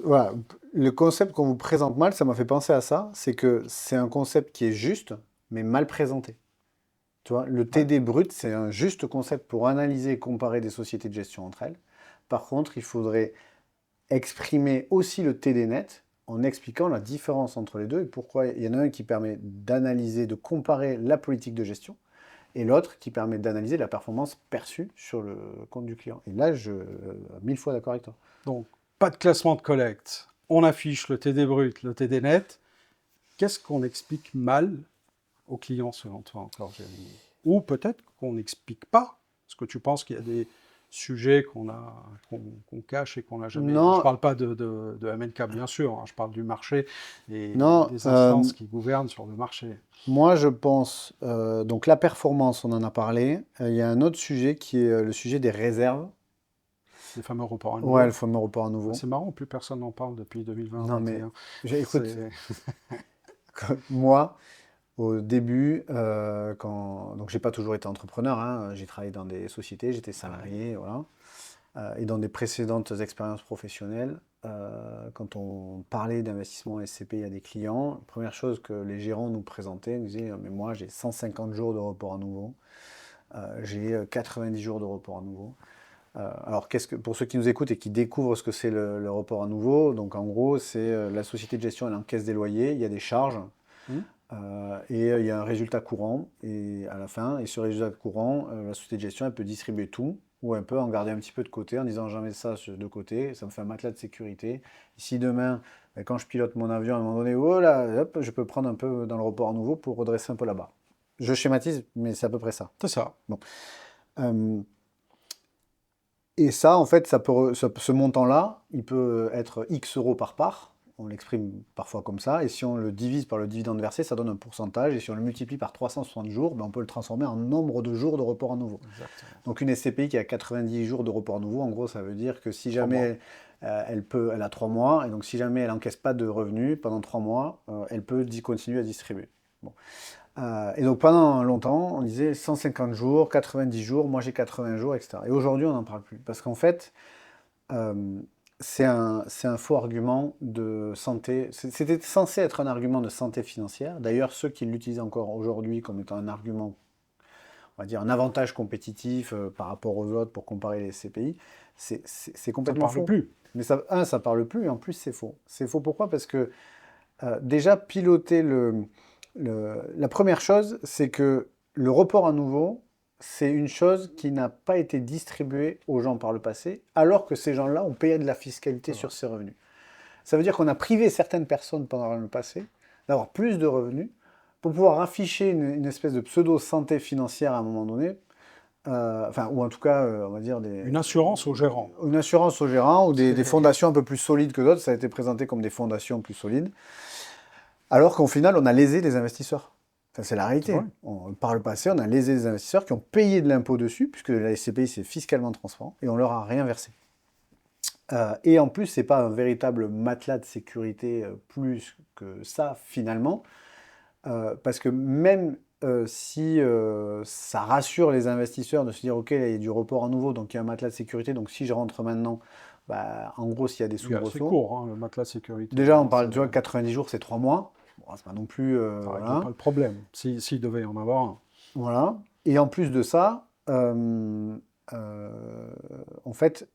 voilà, le concept qu'on vous présente mal, ça m'a fait penser à ça, c'est que c'est un concept qui est juste, mais mal présenté. Tu vois, le TD brut, c'est un juste concept pour analyser et comparer des sociétés de gestion entre elles. Par contre, il faudrait exprimer aussi le TD net en expliquant la différence entre les deux et pourquoi il y en a un qui permet d'analyser, de comparer la politique de gestion et l'autre qui permet d'analyser la performance perçue sur le compte du client. Et là, je suis 1000 fois d'accord avec toi. Donc, pas de classement de collecte. On affiche le TD brut, le TD net. Qu'est-ce qu'on explique mal aux clients selon toi encore, Jérémy? Ou peut-être qu'on n'explique pas. Est-ce que tu penses qu'il y a des sujets qu'on cache et qu'on n'a jamais... Je ne Non, parle pas de MNK, bien sûr. Hein, je parle du marché et non, des instances qui gouvernent sur le marché. moi je pense, donc la performance, on en a parlé. Il y a un autre sujet qui est le sujet des réserves. Les fameux reports à Ouais, le nouveau. fameux report à nouveau. C'est marrant, plus personne n'en parle depuis Non mais, 2020-2021. écoute, moi, au début, donc j'ai pas toujours été entrepreneur, hein, j'ai travaillé dans des sociétés, j'étais salarié, voilà. Et dans des précédentes expériences professionnelles, quand on parlait d'investissement SCPI à des clients, la première chose que les gérants nous présentaient, ils nous disaient, mais moi j'ai 150 jours de report à nouveau, j'ai 90 jours de report à nouveau. Alors, pour ceux qui nous écoutent et qui découvrent ce que c'est le report à nouveau, donc en gros, c'est la société de gestion, elle encaisse des loyers, il y a des charges, Hmm. et il y a un résultat courant et à la fin. Et ce résultat courant, la société de gestion, elle peut distribuer tout ou elle peut en garder un petit peu de côté en disant j'en mets ça de côté, ça me fait un matelas de sécurité. Et si demain, quand je pilote mon avion, à un moment donné, oh là, hop, je peux prendre un peu dans le report à nouveau pour redresser un peu là-bas. Je schématise, mais c'est à peu près ça. C'est ça. Bon. Et ça, en fait, ce montant-là, il peut être X euros par part. On l'exprime parfois comme ça. Et si on le divise par le dividende versé, ça donne un pourcentage. Et si on le multiplie par 360 jours, ben on peut le transformer en nombre de jours de report à nouveau. Exactement. Donc une SCPI qui a 90 jours de report à nouveau, en gros, ça veut dire que si jamais elle a 3 mois, et donc si jamais elle n'encaisse pas de revenus pendant 3 mois, elle peut continuer à distribuer. Bon. Et donc pendant longtemps, on disait 150 jours, 90 jours, moi j'ai 80 jours, etc. Et aujourd'hui, on n'en parle plus. Parce qu'en fait, euh, c'est un faux argument de santé. C'était censé être un argument de santé financière. D'ailleurs, ceux qui l'utilisent encore aujourd'hui comme étant un argument, on va dire un avantage compétitif par rapport aux autres pour comparer les CPI, c'est Ça ne complètement parle faux. plus. Mais ça parle plus, et en plus c'est faux. C'est faux pourquoi? Parce que déjà, piloter la première chose, c'est que le report à nouveau, c'est une chose qui n'a pas été distribuée aux gens par le passé, alors que ces gens-là ont payé de la fiscalité sur ces revenus. Ça veut dire qu'on a privé certaines personnes pendant le passé d'avoir plus de revenus pour pouvoir afficher une espèce de pseudo-santé financière à un moment donné, ou en tout cas, on va dire Une assurance aux gérants. une assurance aux gérants ou des fondations un peu plus solides que d'autres. Ça a été présenté comme des fondations plus solides. Alors qu'au final, on a lésé les investisseurs. Enfin, c'est la réalité. Par le passé, on a lésé les investisseurs qui ont payé de l'impôt dessus, puisque la SCPI, c'est fiscalement transparent, et on leur a rien versé. Et en plus, ce n'est pas un véritable matelas de sécurité plus que ça, finalement, parce que même si ça rassure les investisseurs de se dire, OK, là, il y a du report à nouveau, donc il y a un matelas de sécurité, donc si je rentre maintenant, bah, en gros, s'il y a des C'est soubresauts... court, hein, le matelas de sécurité. Déjà, on parle, tu vois, 90 jours, c'est 3 mois. Bon, c'est pas non plus... Ça ne règle voilà. pas le problème, s'il devait y en avoir un. Voilà. Et en plus de ça, en fait,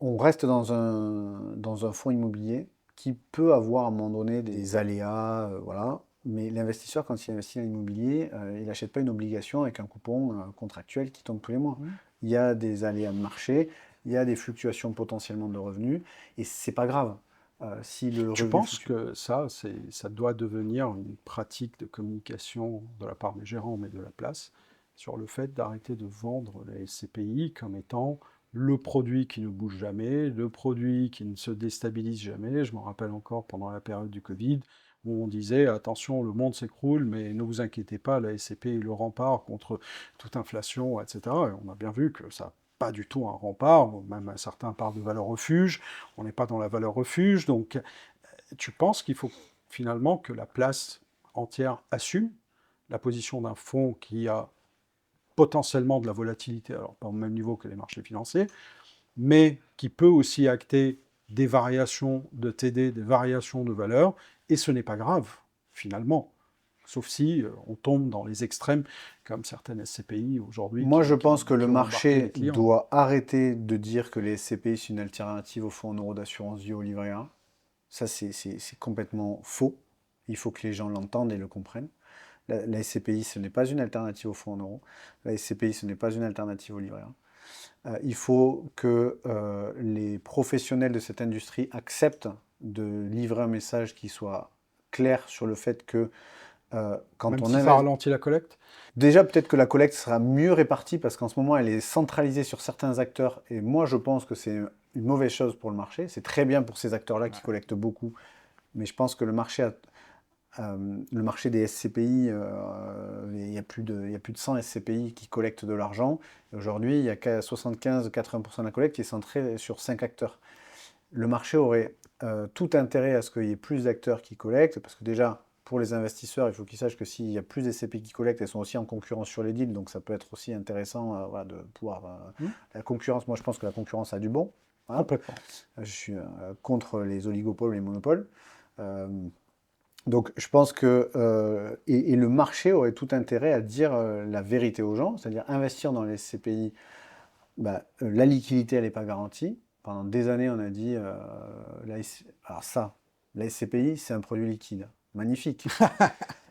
on reste dans un fonds immobilier qui peut avoir à un moment donné des aléas, voilà. Mais l'investisseur, quand il investit dans l'immobilier, il n'achète pas une obligation avec un coupon contractuel qui tombe tous les mois. Il y a des aléas de marché, il y a des fluctuations potentiellement de revenus, et c'est pas grave. Si le Tu revenu penses fluctue. que ça doit devenir une pratique de communication de la part des gérants, mais de la place, sur le fait d'arrêter de vendre la SCPI comme étant le produit qui ne bouge jamais, le produit qui ne se déstabilise jamais. Je me rappelle encore pendant la période du Covid, où on disait attention, le monde s'écroule, mais ne vous inquiétez pas, la SCPI est le rempart contre toute inflation, etc. Et on a bien vu que ça n'a pas du tout un rempart, même certains parlent de valeur refuge, on n'est pas dans la valeur refuge, donc tu penses qu'il faut finalement que la place entière assume la position d'un fonds qui a potentiellement de la volatilité, alors pas au même niveau que les marchés financiers, mais qui peut aussi acter des variations de TD, des variations de valeur, et ce n'est pas grave, finalement. Sauf si on tombe dans les extrêmes, comme certaines SCPI aujourd'hui Moi, je pense que le qui ont embarqué les marché clients. doit arrêter de dire que les SCPI, c'est une alternative au fonds en euros d'assurance vie au livret A. Ça, c'est complètement faux. Il faut que les gens l'entendent et le comprennent. La SCPI, ce n'est pas une alternative au fonds en euros. La SCPI, ce n'est pas une alternative au livret A. Il faut que les professionnels de cette industrie acceptent de livrer un message qui soit clair sur le fait que quand Même on si ça investit... ralentit la collecte. Déjà, peut-être que la collecte sera mieux répartie parce qu'en ce moment, elle est centralisée sur certains acteurs. Et moi, je pense que c'est une mauvaise chose pour le marché. C'est très bien pour ces acteurs-là qui collectent beaucoup. Mais je pense que le marché des SCPI, il y a plus de 100 SCPI qui collectent de l'argent. Aujourd'hui, il y a 75-80% de la collecte qui est centrée sur 5 acteurs. Le marché aurait tout intérêt à ce qu'il y ait plus d'acteurs qui collectent, parce que déjà, pour les investisseurs, il faut qu'ils sachent que s'il y a plus de SCPI qui collectent, elles sont aussi en concurrence sur les deals, donc ça peut être aussi intéressant voilà, de pouvoir... la concurrence, moi je pense que la concurrence a du bon. Voilà. Complètement. Je suis contre les oligopoles et les monopoles. Donc je pense que et le marché aurait tout intérêt à dire la vérité aux gens, c'est-à-dire investir dans les SCPI. La liquidité, elle n'est pas garantie. Pendant des années, on a dit la SCPI, c'est un produit liquide. Magnifique.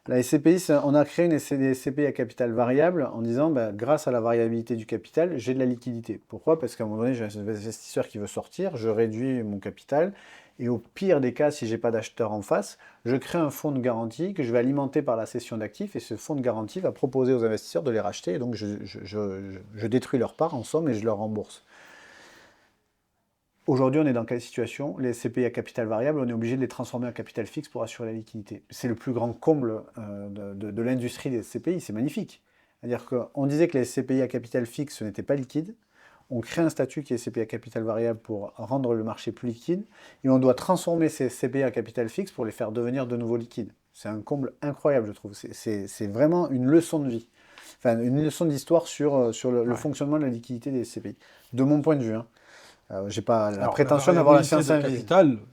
La SCPI, on a créé des SCPI à capital variable en disant grâce à la variabilité du capital, j'ai de la liquidité. Pourquoi? Parce qu'à un moment donné, j'ai un investisseur qui veut sortir, je réduis mon capital. Et au pire des cas, si je n'ai pas d'acheteur en face, je crée un fonds de garantie que je vais alimenter par la cession d'actifs et ce fonds de garantie va proposer aux investisseurs de les racheter et donc je détruis leur part en somme et je leur rembourse. Aujourd'hui, on est dans quelle situation? Les SCPI à capital variable, on est obligé de les transformer en capital fixe pour assurer la liquidité. C'est le plus grand comble de l'industrie des SCPI, c'est magnifique. C'est-à-dire qu'on disait que les SCPI à capital fixe, ce n'était pas liquide. On crée un statut qui est SCPI à capital variable pour rendre le marché plus liquide, et on doit transformer ces SCPI à capital fixe pour les faire devenir de nouveau liquides. C'est un comble incroyable, je trouve. C'est vraiment une leçon de vie. Enfin, une leçon d'histoire sur le fonctionnement de la liquidité des SCPI. De mon point de vue. J'ai pas la prétention d'avoir la science variabilité de invisible. capital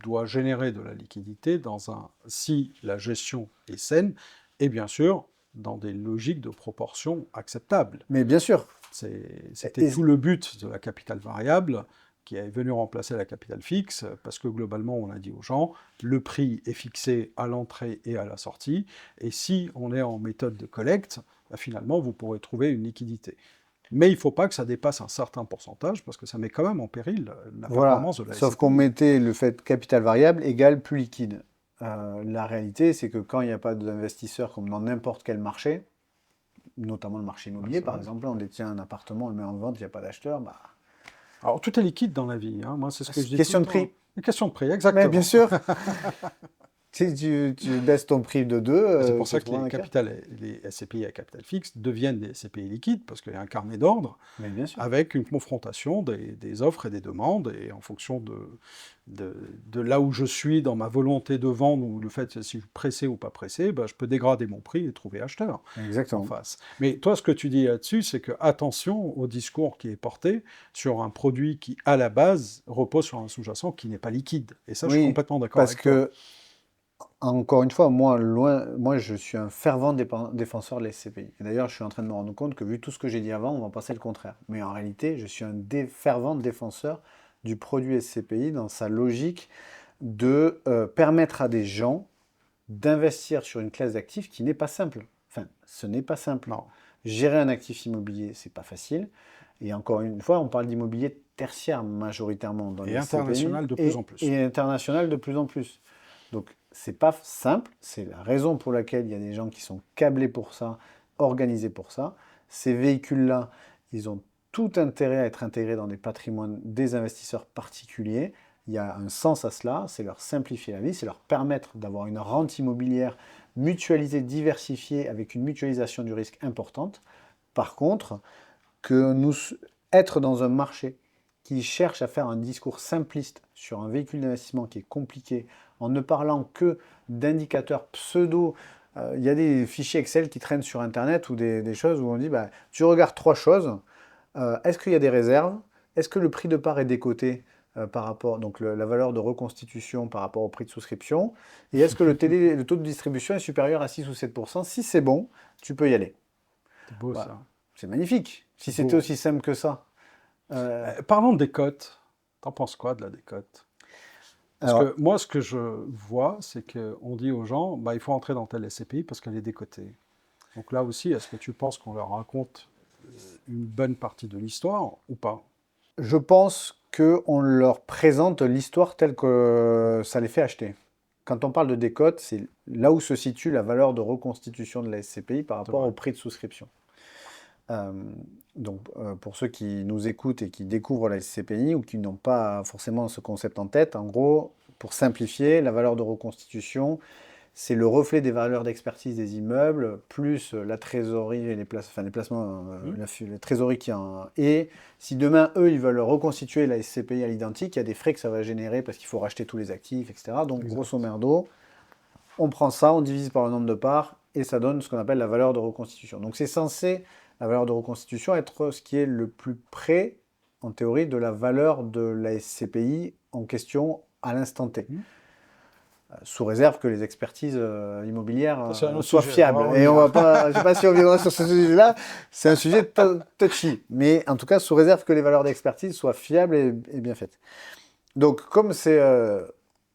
doit générer de la liquidité si la gestion est saine et bien sûr dans des logiques de proportion acceptables. Mais bien sûr. C'était tout le but de la capitale variable qui est venu remplacer la capitale fixe, parce que globalement, on a dit aux gens, le prix est fixé à l'entrée et à la sortie, et si on est en méthode de collecte, finalement, vous pourrez trouver une liquidité. Mais il ne faut pas que ça dépasse un certain pourcentage, parce que ça met quand même en péril la performance de la SCPI. Sauf qu'on mettait le fait capital variable égale plus liquide. La réalité, c'est que quand il n'y a pas d'investisseurs, comme dans n'importe quel marché, notamment le marché immobilier, par exemple, on détient un appartement, on le met en vente, il n'y a pas d'acheteur, Alors, tout est liquide dans la vie. Hein. Moi, c'est ce que je dis. Question de prix. Une question de prix, exactement. Mais bien sûr. Si tu baisses ton prix de 2... c'est pour ça que les SCPI à capital fixe deviennent des SCPI liquides, parce qu'il y a un carnet d'ordre avec une confrontation des offres et des demandes, et en fonction de là où je suis dans ma volonté de vendre, ou le fait si je suis pressé ou pas pressé, je peux dégrader mon prix et trouver acheteur en face. Mais toi, ce que tu dis là-dessus, c'est que attention au discours qui est porté sur un produit qui, à la base, repose sur un sous-jacent qui n'est pas liquide. Et ça, je suis complètement d'accord avec toi. Parce que encore une fois, moi, je suis un fervent défenseur de la SCPI. Et d'ailleurs, je suis en train de me rendre compte que, vu tout ce que j'ai dit avant, on va penser le contraire. Mais en réalité, je suis un fervent défenseur du produit SCPI dans sa logique de permettre à des gens d'investir sur une classe d'actifs qui n'est pas simple. Enfin, ce n'est pas simple. Non. Gérer un actif immobilier, c'est pas facile. Et encore une fois, on parle d'immobilier tertiaire majoritairement dans les SCPI. Et international de plus en plus. Et international de plus en plus. Donc, c'est pas simple, c'est la raison pour laquelle il y a des gens qui sont câblés pour ça, organisés pour ça. Ces véhicules-là, ils ont tout intérêt à être intégrés dans des patrimoines des investisseurs particuliers. Il y a un sens à cela, c'est leur simplifier la vie, c'est leur permettre d'avoir une rente immobilière mutualisée, diversifiée, avec une mutualisation du risque importante. Par contre, être dans un marché qui cherche à faire un discours simpliste sur un véhicule d'investissement qui est compliqué, en ne parlant que d'indicateurs pseudo. Il y a des fichiers Excel qui traînent sur Internet ou des choses où on dit, tu regardes 3 choses. Est-ce qu'il y a des réserves? Est-ce que le prix de part est décoté par rapport, donc la valeur de reconstitution par rapport au prix de souscription? Et est-ce que le taux de distribution est supérieur à 6 ou 7%? Si c'est bon, tu peux y aller. C'est beau Voilà. ça. C'est magnifique. Si C'est c'était beau. aussi simple que ça. Parlons de décote. T'en penses quoi de la décote? Parce Alors, que moi, ce que je vois, c'est qu'on dit aux gens, bah, il faut entrer dans telle SCPI parce qu'elle est décotée. Donc là aussi, est-ce que tu penses qu'on leur raconte une bonne partie de l'histoire ou pas? je pense qu'on leur présente l'histoire telle que ça les fait acheter. Quand on parle de décote, c'est là où se situe la valeur de reconstitution de la SCPI par C'est rapport vrai. au prix de souscription. Euh, pour ceux qui nous écoutent et qui découvrent la SCPI ou qui n'ont pas forcément ce concept en tête, en gros, pour simplifier, la valeur de reconstitution, c'est le reflet des valeurs d'expertise des immeubles, plus la trésorerie et les placements, Hmm. la trésorerie qui en... Et si demain, eux, ils veulent reconstituer la SCPI à l'identique, il y a des frais que ça va générer parce qu'il faut racheter tous les actifs, etc. Donc, Exact. grosso merdo, on prend ça, on divise par le nombre de parts, et ça donne ce qu'on appelle la valeur de reconstitution. Donc, c'est censé, la valeur de reconstitution, être ce qui est le plus près, en théorie, de la valeur de la SCPI en question à l'instant T. Hmm. Sous réserve que les expertises immobilières Ça, c'est un autre soient sujet, on fiables. va Et on revenir. va pas, je sais pas si on viendra sur ce sujet-là, c'est un sujet touchy. Mais en tout cas, sous réserve que les valeurs d'expertise soient fiables et bien faites. Donc, comme c'est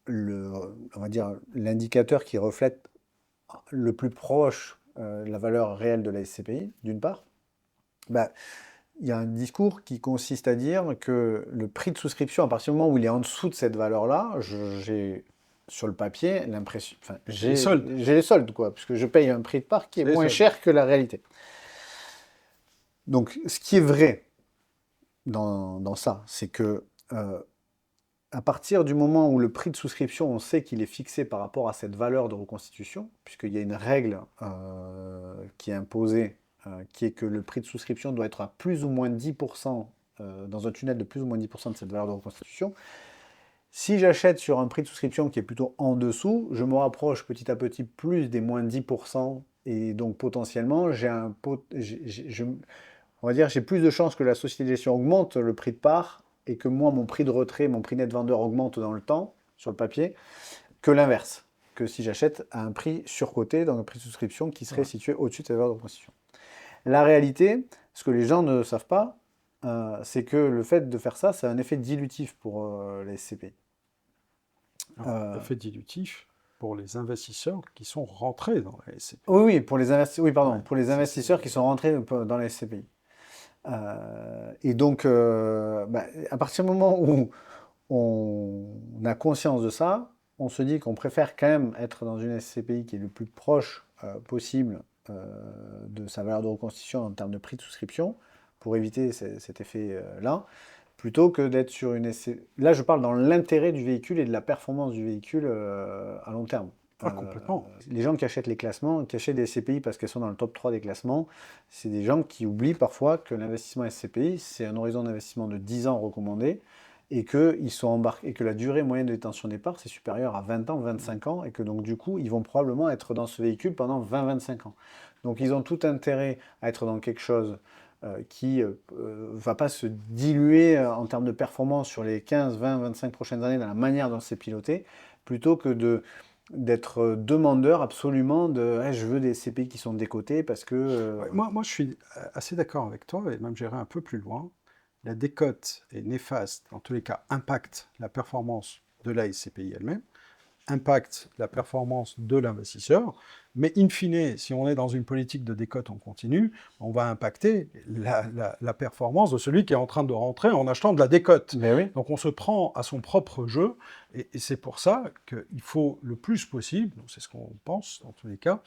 on va dire, l'indicateur qui reflète le plus proche la valeur réelle de la SCPI, d'une part, bah, il y a un discours qui consiste à dire que le prix de souscription, à partir du moment où il est en dessous de cette valeur-là, j'ai sur le papier l'impression, enfin, C'est les soldes. j'ai les soldes, quoi, puisque je paye un prix de part qui est C'est les moins soldes. cher que la réalité. Donc, ce qui est vrai dans ça, c'est que à partir du moment où le prix de souscription, on sait qu'il est fixé par rapport à cette valeur de reconstitution, puisqu'il y a une règle qui est imposée, qui est que le prix de souscription doit être à plus ou moins 10%, dans un tunnel de plus ou moins 10% de cette valeur de reconstitution. Si j'achète sur un prix de souscription qui est plutôt en dessous, je me rapproche petit à petit plus des moins 10%, et donc potentiellement, on va dire, j'ai plus de chances que la société de gestion augmente le prix de part et que moi, mon prix de retrait, mon prix net vendeur augmente dans le temps, sur le papier, que l'inverse. Que si j'achète à un prix surcoté dans un prix de souscription qui serait Ouais. situé au-dessus de cette valeur de reconstitution. La réalité, ce que les gens ne savent pas, c'est que le fait de faire ça, c'est un effet dilutif pour les SCPI. Alors, effet dilutif pour les investisseurs qui sont rentrés dans la SCPI. Oui, oui, pour les investisseurs, oui, pardon, Ouais, pour les ça, investisseurs qui sont rentrés dans la SCPI. Et donc, à partir du moment où on a conscience de ça, on se dit qu'on préfère quand même être dans une SCPI qui est le plus proche possible de sa valeur de reconstitution en termes de prix de souscription, pour éviter cet effet-là, plutôt que d'être sur une SCPI. Là, je parle dans l'intérêt du véhicule et de la performance du véhicule à long terme. Ah, complètement. Les gens qui achètent les classements, qui achètent des SCPI parce qu'elles sont dans le top 3 des classements, c'est des gens qui oublient parfois que l'investissement SCPI, c'est un horizon d'investissement de 10 ans recommandé et qu'ils sont embarqués, et que la durée moyenne de détention des parts, c'est supérieur à 20 ans, 25 ans, et que donc du coup, ils vont probablement être dans ce véhicule pendant 20-25 ans. Donc ils ont tout intérêt à être dans quelque chose qui ne va pas se diluer en termes de performance sur les 15, 20, 25 prochaines années dans la manière dont c'est piloté, plutôt que d'être demandeur absolument de je veux des CPI qui sont décotés parce que... Ouais, moi, je suis assez d'accord avec toi, et même j'irai un peu plus loin. La décote est néfaste, en tous les cas, impacte la performance de la SCPI elle-même, impacte la performance de l'investisseur, mais in fine, si on est dans une politique de décote en continu, on va impacter la performance de celui qui est en train de rentrer en achetant de la décote. Mais oui. Donc on se prend à son propre jeu, et c'est pour ça qu'il faut le plus possible, c'est ce qu'on pense dans tous les cas,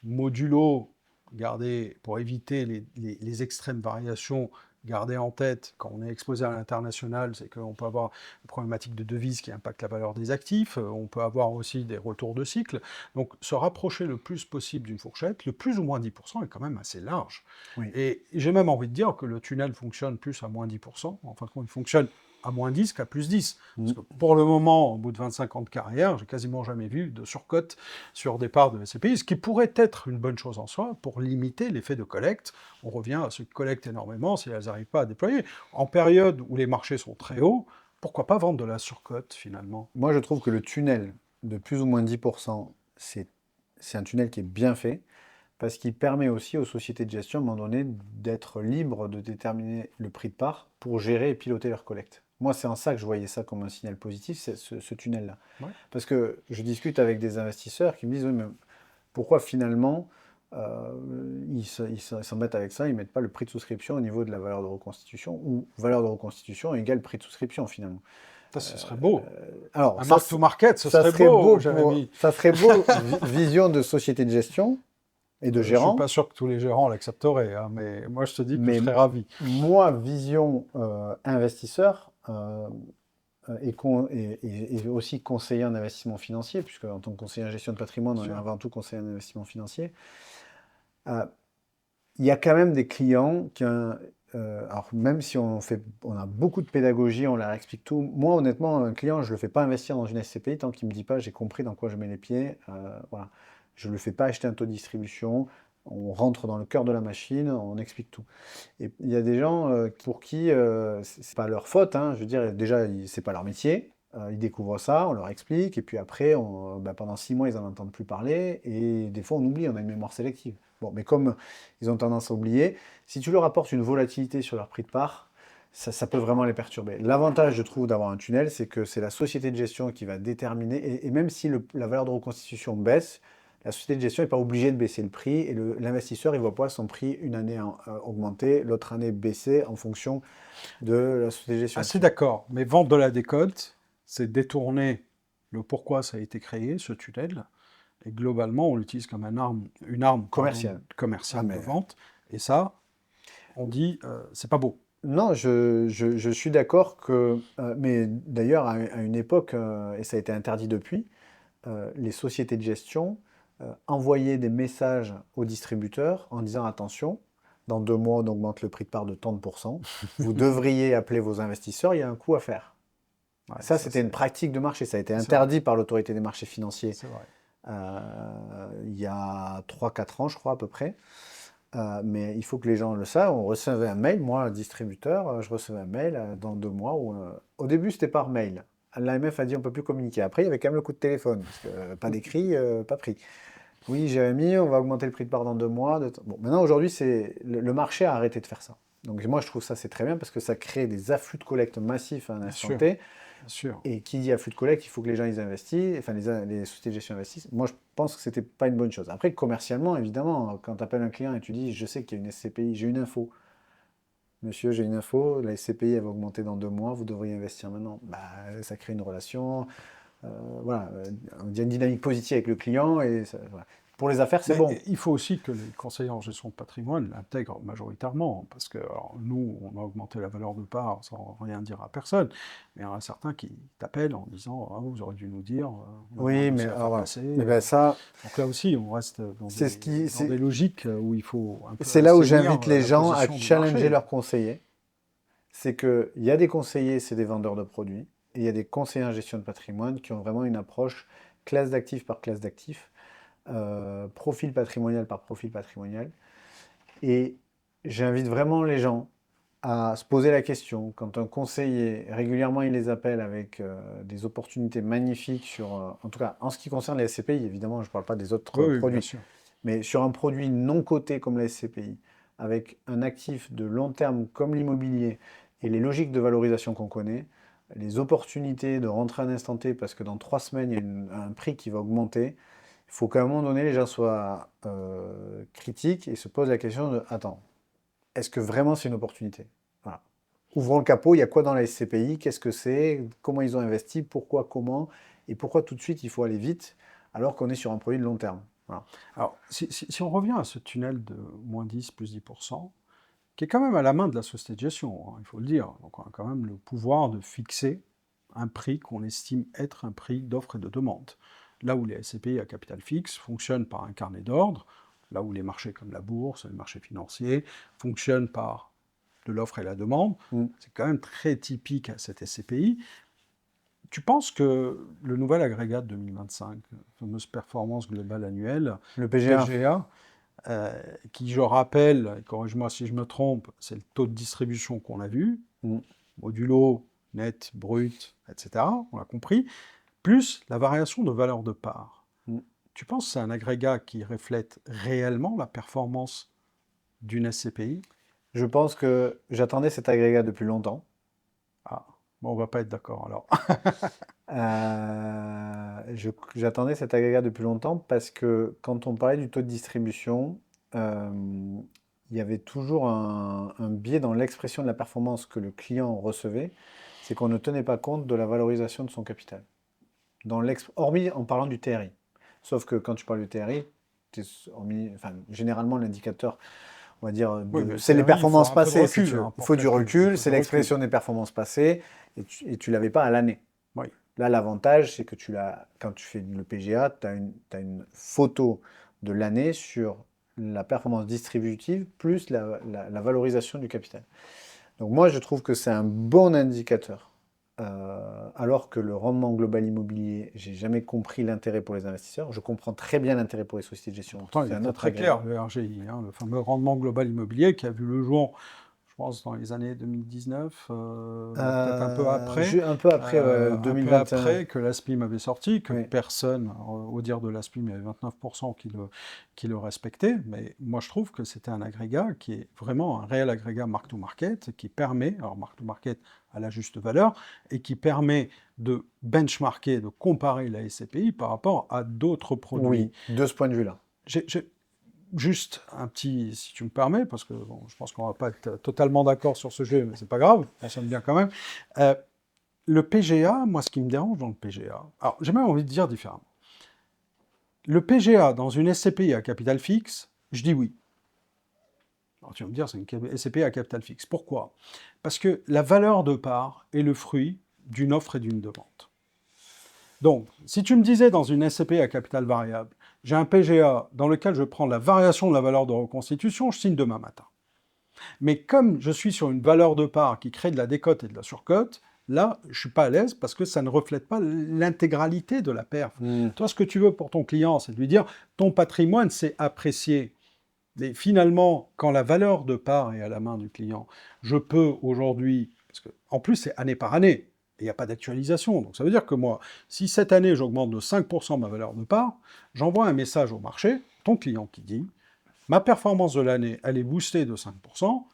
modulo, garder, pour éviter les extrêmes variations, garder en tête, quand on est exposé à l'international, c'est qu'on peut avoir une problématique de devise qui impacte la valeur des actifs, on peut avoir aussi des retours de cycle, donc se rapprocher le plus possible d'une fourchette, le plus ou moins 10% est quand même assez large. Oui. Et j'ai même envie de dire que le tunnel fonctionne plus à moins 10%, en fin de compte il fonctionne à moins 10 qu'à plus 10. Parce que pour le moment, au bout de 25 ans de carrière, j'ai quasiment jamais vu de surcote sur des parts de SCPI, ce qui pourrait être une bonne chose en soi pour limiter l'effet de collecte. On revient à ceux qui collectent énormément si elles n'arrivent pas à déployer. En période où les marchés sont très hauts, Pourquoi pas vendre de la surcote finalement? Moi, je trouve que le tunnel de plus ou moins 10%, c'est un tunnel qui est bien fait parce qu'il permet aussi aux sociétés de gestion, à un moment donné, d'être libres de déterminer le prix de part pour gérer et piloter leur collecte. Moi, c'est en ça que je voyais ça comme un signal positif, c'est ce tunnel-là. Ouais. Parce que je discute avec des investisseurs qui me disent, oui, mais pourquoi finalement ils s'embêtent avec ça, ils ne mettent pas le prix de souscription au niveau de la valeur de reconstitution, ou valeur de reconstitution égale prix de souscription finalement. Ça, ce serait beau. Alors, Un ça, mark-to-market, ce ça serait serait beau, beau Jérémy. ça serait beau, vision de société de gestion et de Je ne suis gérant, pas sûr que tous les gérants l'accepteraient, hein, mais moi je te dis que je mais serais ravi. moi, vision investisseur et aussi conseiller en investissement financier, puisque en tant que conseiller en gestion de patrimoine, on est Sûr. avant tout conseiller en investissement financier, euh, il y a quand même des clients alors même si on a beaucoup de pédagogie, on leur explique tout. Moi, honnêtement, un client, je ne le fais pas investir dans une SCPI tant qu'il ne me dit pas j'ai compris dans quoi je mets les pieds. Voilà. Je ne le fais pas acheter un taux de distribution. On rentre dans le cœur de la machine, on explique tout. Et il y a des gens pour qui c'est pas leur faute, hein. Je veux dire, déjà, c'est pas leur métier. Ils découvrent ça, on leur explique, et puis après, pendant 6 mois, ils n'en entendent plus parler, et des fois, on oublie, on a une mémoire sélective. Bon, mais comme ils ont tendance à oublier, si tu leur apportes une volatilité sur leur prix de part, ça peut vraiment les perturber. L'avantage, je trouve, d'avoir un tunnel, c'est que c'est la société de gestion qui va déterminer, et même si la valeur de reconstitution baisse, la société de gestion n'est pas obligée de baisser le prix, et l'investisseur, il ne voit pas son prix une année augmenter, l'autre année baisser en fonction de la société de gestion. Assez d'accord, mais vendre de la décote, c'est détourner le pourquoi ça a été créé, ce tunnel, et globalement, on l'utilise comme une arme Commerciale. commerciale Ah, mais de vente, et ça, on dit, c'est pas beau. non, je suis d'accord que, mais d'ailleurs, à une époque, et ça a été interdit depuis, les sociétés de gestion envoyaient des messages aux distributeurs en disant attention, dans 2 mois, on augmente le prix de part de tant de pourcents, vous devriez appeler vos investisseurs, il y a un coup à faire. Ouais, Ça, c'était une pratique de marché, ça a été c'est interdit par l'autorité des marchés financiers C'est vrai. il y a 3-4 ans, je crois, à peu près. Mais il faut que les gens le savent. On recevait un mail, moi, distributeur, je recevais un mail dans 2 mois. Au début, c'était par mail. L'AMF a dit on ne peut plus communiquer. Après, il y avait quand même le coup de téléphone, parce que pas d'écrit, pas pris. Oui, Jérémy, on va augmenter le prix de part dans 2 mois. Bon, maintenant, aujourd'hui, le marché a arrêté de faire ça. Donc moi, je trouve ça c'est très bien parce que ça crée des afflux de collecte massifs à un instant T. Bien sûr. Et qui dit afflux de collecte, il faut que les gens ils investissent, enfin les sociétés de gestion investissent. Moi, je pense que c'était pas une bonne chose. Après, commercialement, évidemment, quand tu appelles un client et tu dis, je sais qu'il y a une SCPI, j'ai une info. Monsieur, j'ai une info, la SCPI elle va augmenter dans 2 mois, vous devriez investir maintenant. Bah, ça crée une relation, voilà, il y a une dynamique positive avec le client et voilà. Pour les affaires, c'est Mais bon. il faut aussi que les conseillers en gestion de patrimoine l'intègrent majoritairement, parce que alors, nous, on a augmenté la valeur de part sans rien dire à personne, mais il y en a certains qui t'appellent en disant ah, vous aurez dû nous dire, on a Oui, un mais dossier à alors, faire voilà. passer. Mais ben, ça, Donc là aussi, on reste dans c'est des logiques où il faut un peu c'est là où assainir j'invite les la gens à position du challenger marché. leurs conseillers. C'est qu'il y a des conseillers, c'est des vendeurs de produits, et il y a des conseillers en gestion de patrimoine qui ont vraiment une approche classe d'actifs par classe d'actifs, profil patrimonial par profil patrimonial. Et j'invite vraiment les gens à se poser la question, quand un conseiller, régulièrement il les appelle avec des opportunités magnifiques sur, en tout cas en ce qui concerne les SCPI, évidemment je ne parle pas des autres Oui, oui, bien produits, sûr. mais sur un produit non coté comme la SCPI, avec un actif de long terme comme l'immobilier et les logiques de valorisation qu'on connaît, les opportunités de rentrer à un instant T parce que dans 3 semaines, il y a un prix qui va augmenter, il faut qu'à un moment donné, les gens soient critiques et se posent la question de attends, est-ce que vraiment c'est une opportunité? Voilà. Ouvrons le capot, il y a quoi dans la SCPI? Qu'est-ce que c'est? Comment ils ont investi? Pourquoi? Comment? Et pourquoi tout de suite il faut aller vite alors qu'on est sur un produit de long terme? Voilà. Alors, si on revient à ce tunnel de moins 10, plus 10%, qui est quand même à la main de la société de gestion, hein, il faut le dire. Donc on a quand même le pouvoir de fixer un prix qu'on estime être un prix d'offre et de demande. Là où les SCPI à capital fixe fonctionnent par un carnet d'ordre, là où les marchés comme la bourse, les marchés financiers, fonctionnent par de l'offre et la demande, c'est quand même très typique à cette SCPI. Tu penses que le nouvel agrégat de 2025, la fameuse performance globale annuelle, Le PGA. PGA, qui, je rappelle, corrige-moi si je me trompe, c'est le taux de distribution qu'on a vu, modulo net, brut, etc., on l'a compris, plus la variation de valeur de part. Mm. Tu penses que c'est un agrégat qui reflète réellement la performance d'une SCPI? Je pense que j'attendais cet agrégat depuis longtemps. Ah, bon, on va pas être d'accord alors. J'attendais cet agrégat depuis longtemps parce que quand on parlait du taux de distribution, euh, il y avait toujours un biais dans l'expression de la performance que le client recevait, c'est qu'on ne tenait pas compte de la valorisation de son capital. Hormis en parlant du TRI. Sauf que quand tu parles du TRI, généralement l'indicateur, on va dire, Oui, mais c'est les TRI, il faut performances un peu de passées, si recul tu veux. hein, Il pour faut du calculer. Il recul, faut c'est du recul. l'expression des performances passées, et tu l'avais pas à l'année. Oui. Là, l'avantage, c'est que quand tu fais le PGA, tu as une photo de l'année sur la performance distributive plus la valorisation du capital. Donc moi, je trouve que c'est un bon indicateur. Alors que le rendement global immobilier, j'ai jamais compris l'intérêt pour les investisseurs. Je comprends très bien l'intérêt pour les sociétés de gestion. Pourtant, il C'est un était autre très clair, agrégat. le RGI, hein, le fameux rendement global immobilier qui a vu le jour, je pense, dans les années 2019, peut-être Un peu après, ouais, un peu 2021. après que l'ASPIM avait sorti, que Oui. personne, au dire de l'ASPIM, il y avait 29% qui le respectaient, mais moi je trouve que c'était un agrégat qui est vraiment un réel agrégat mark-to-market, qui permet, alors mark-to-market à la juste valeur, et qui permet de benchmarker, de comparer la SCPI par rapport à d'autres produits. Oui, de ce point de vue-là. J'ai juste un petit, si tu me permets, parce que bon, je pense qu'on va pas être totalement d'accord sur ce jeu, mais c'est pas grave, on s'aime bien quand même. Euh, le PGA, moi, ce qui me dérange dans le PGA, alors j'ai même envie de dire différemment. Le PGA dans une SCPI à capital fixe, je dis oui. Alors tu vas me dire, c'est une SCPI à capital fixe. Pourquoi? Parce que la valeur de part est le fruit d'une offre et d'une demande. Donc, si tu me disais dans une SCPI à capital variable, j'ai un PGA dans lequel je prends la variation de la valeur de reconstitution, je signe demain matin. Mais comme je suis sur une valeur de part qui crée de la décote et de la surcote, là, je ne suis pas à l'aise parce que ça ne reflète pas l'intégralité de la perf. Toi, ce que tu veux pour ton client, c'est de lui dire, ton patrimoine, c'est apprécié. Mais finalement, quand la valeur de part est à la main du client, je peux aujourd'hui, parce que en plus c'est année par année, et il n'y a pas d'actualisation. Donc ça veut dire que moi, si cette année j'augmente de 5% ma valeur de part, j'envoie un message au marché, ton client qui dit, ma performance de l'année, elle est boostée de 5%,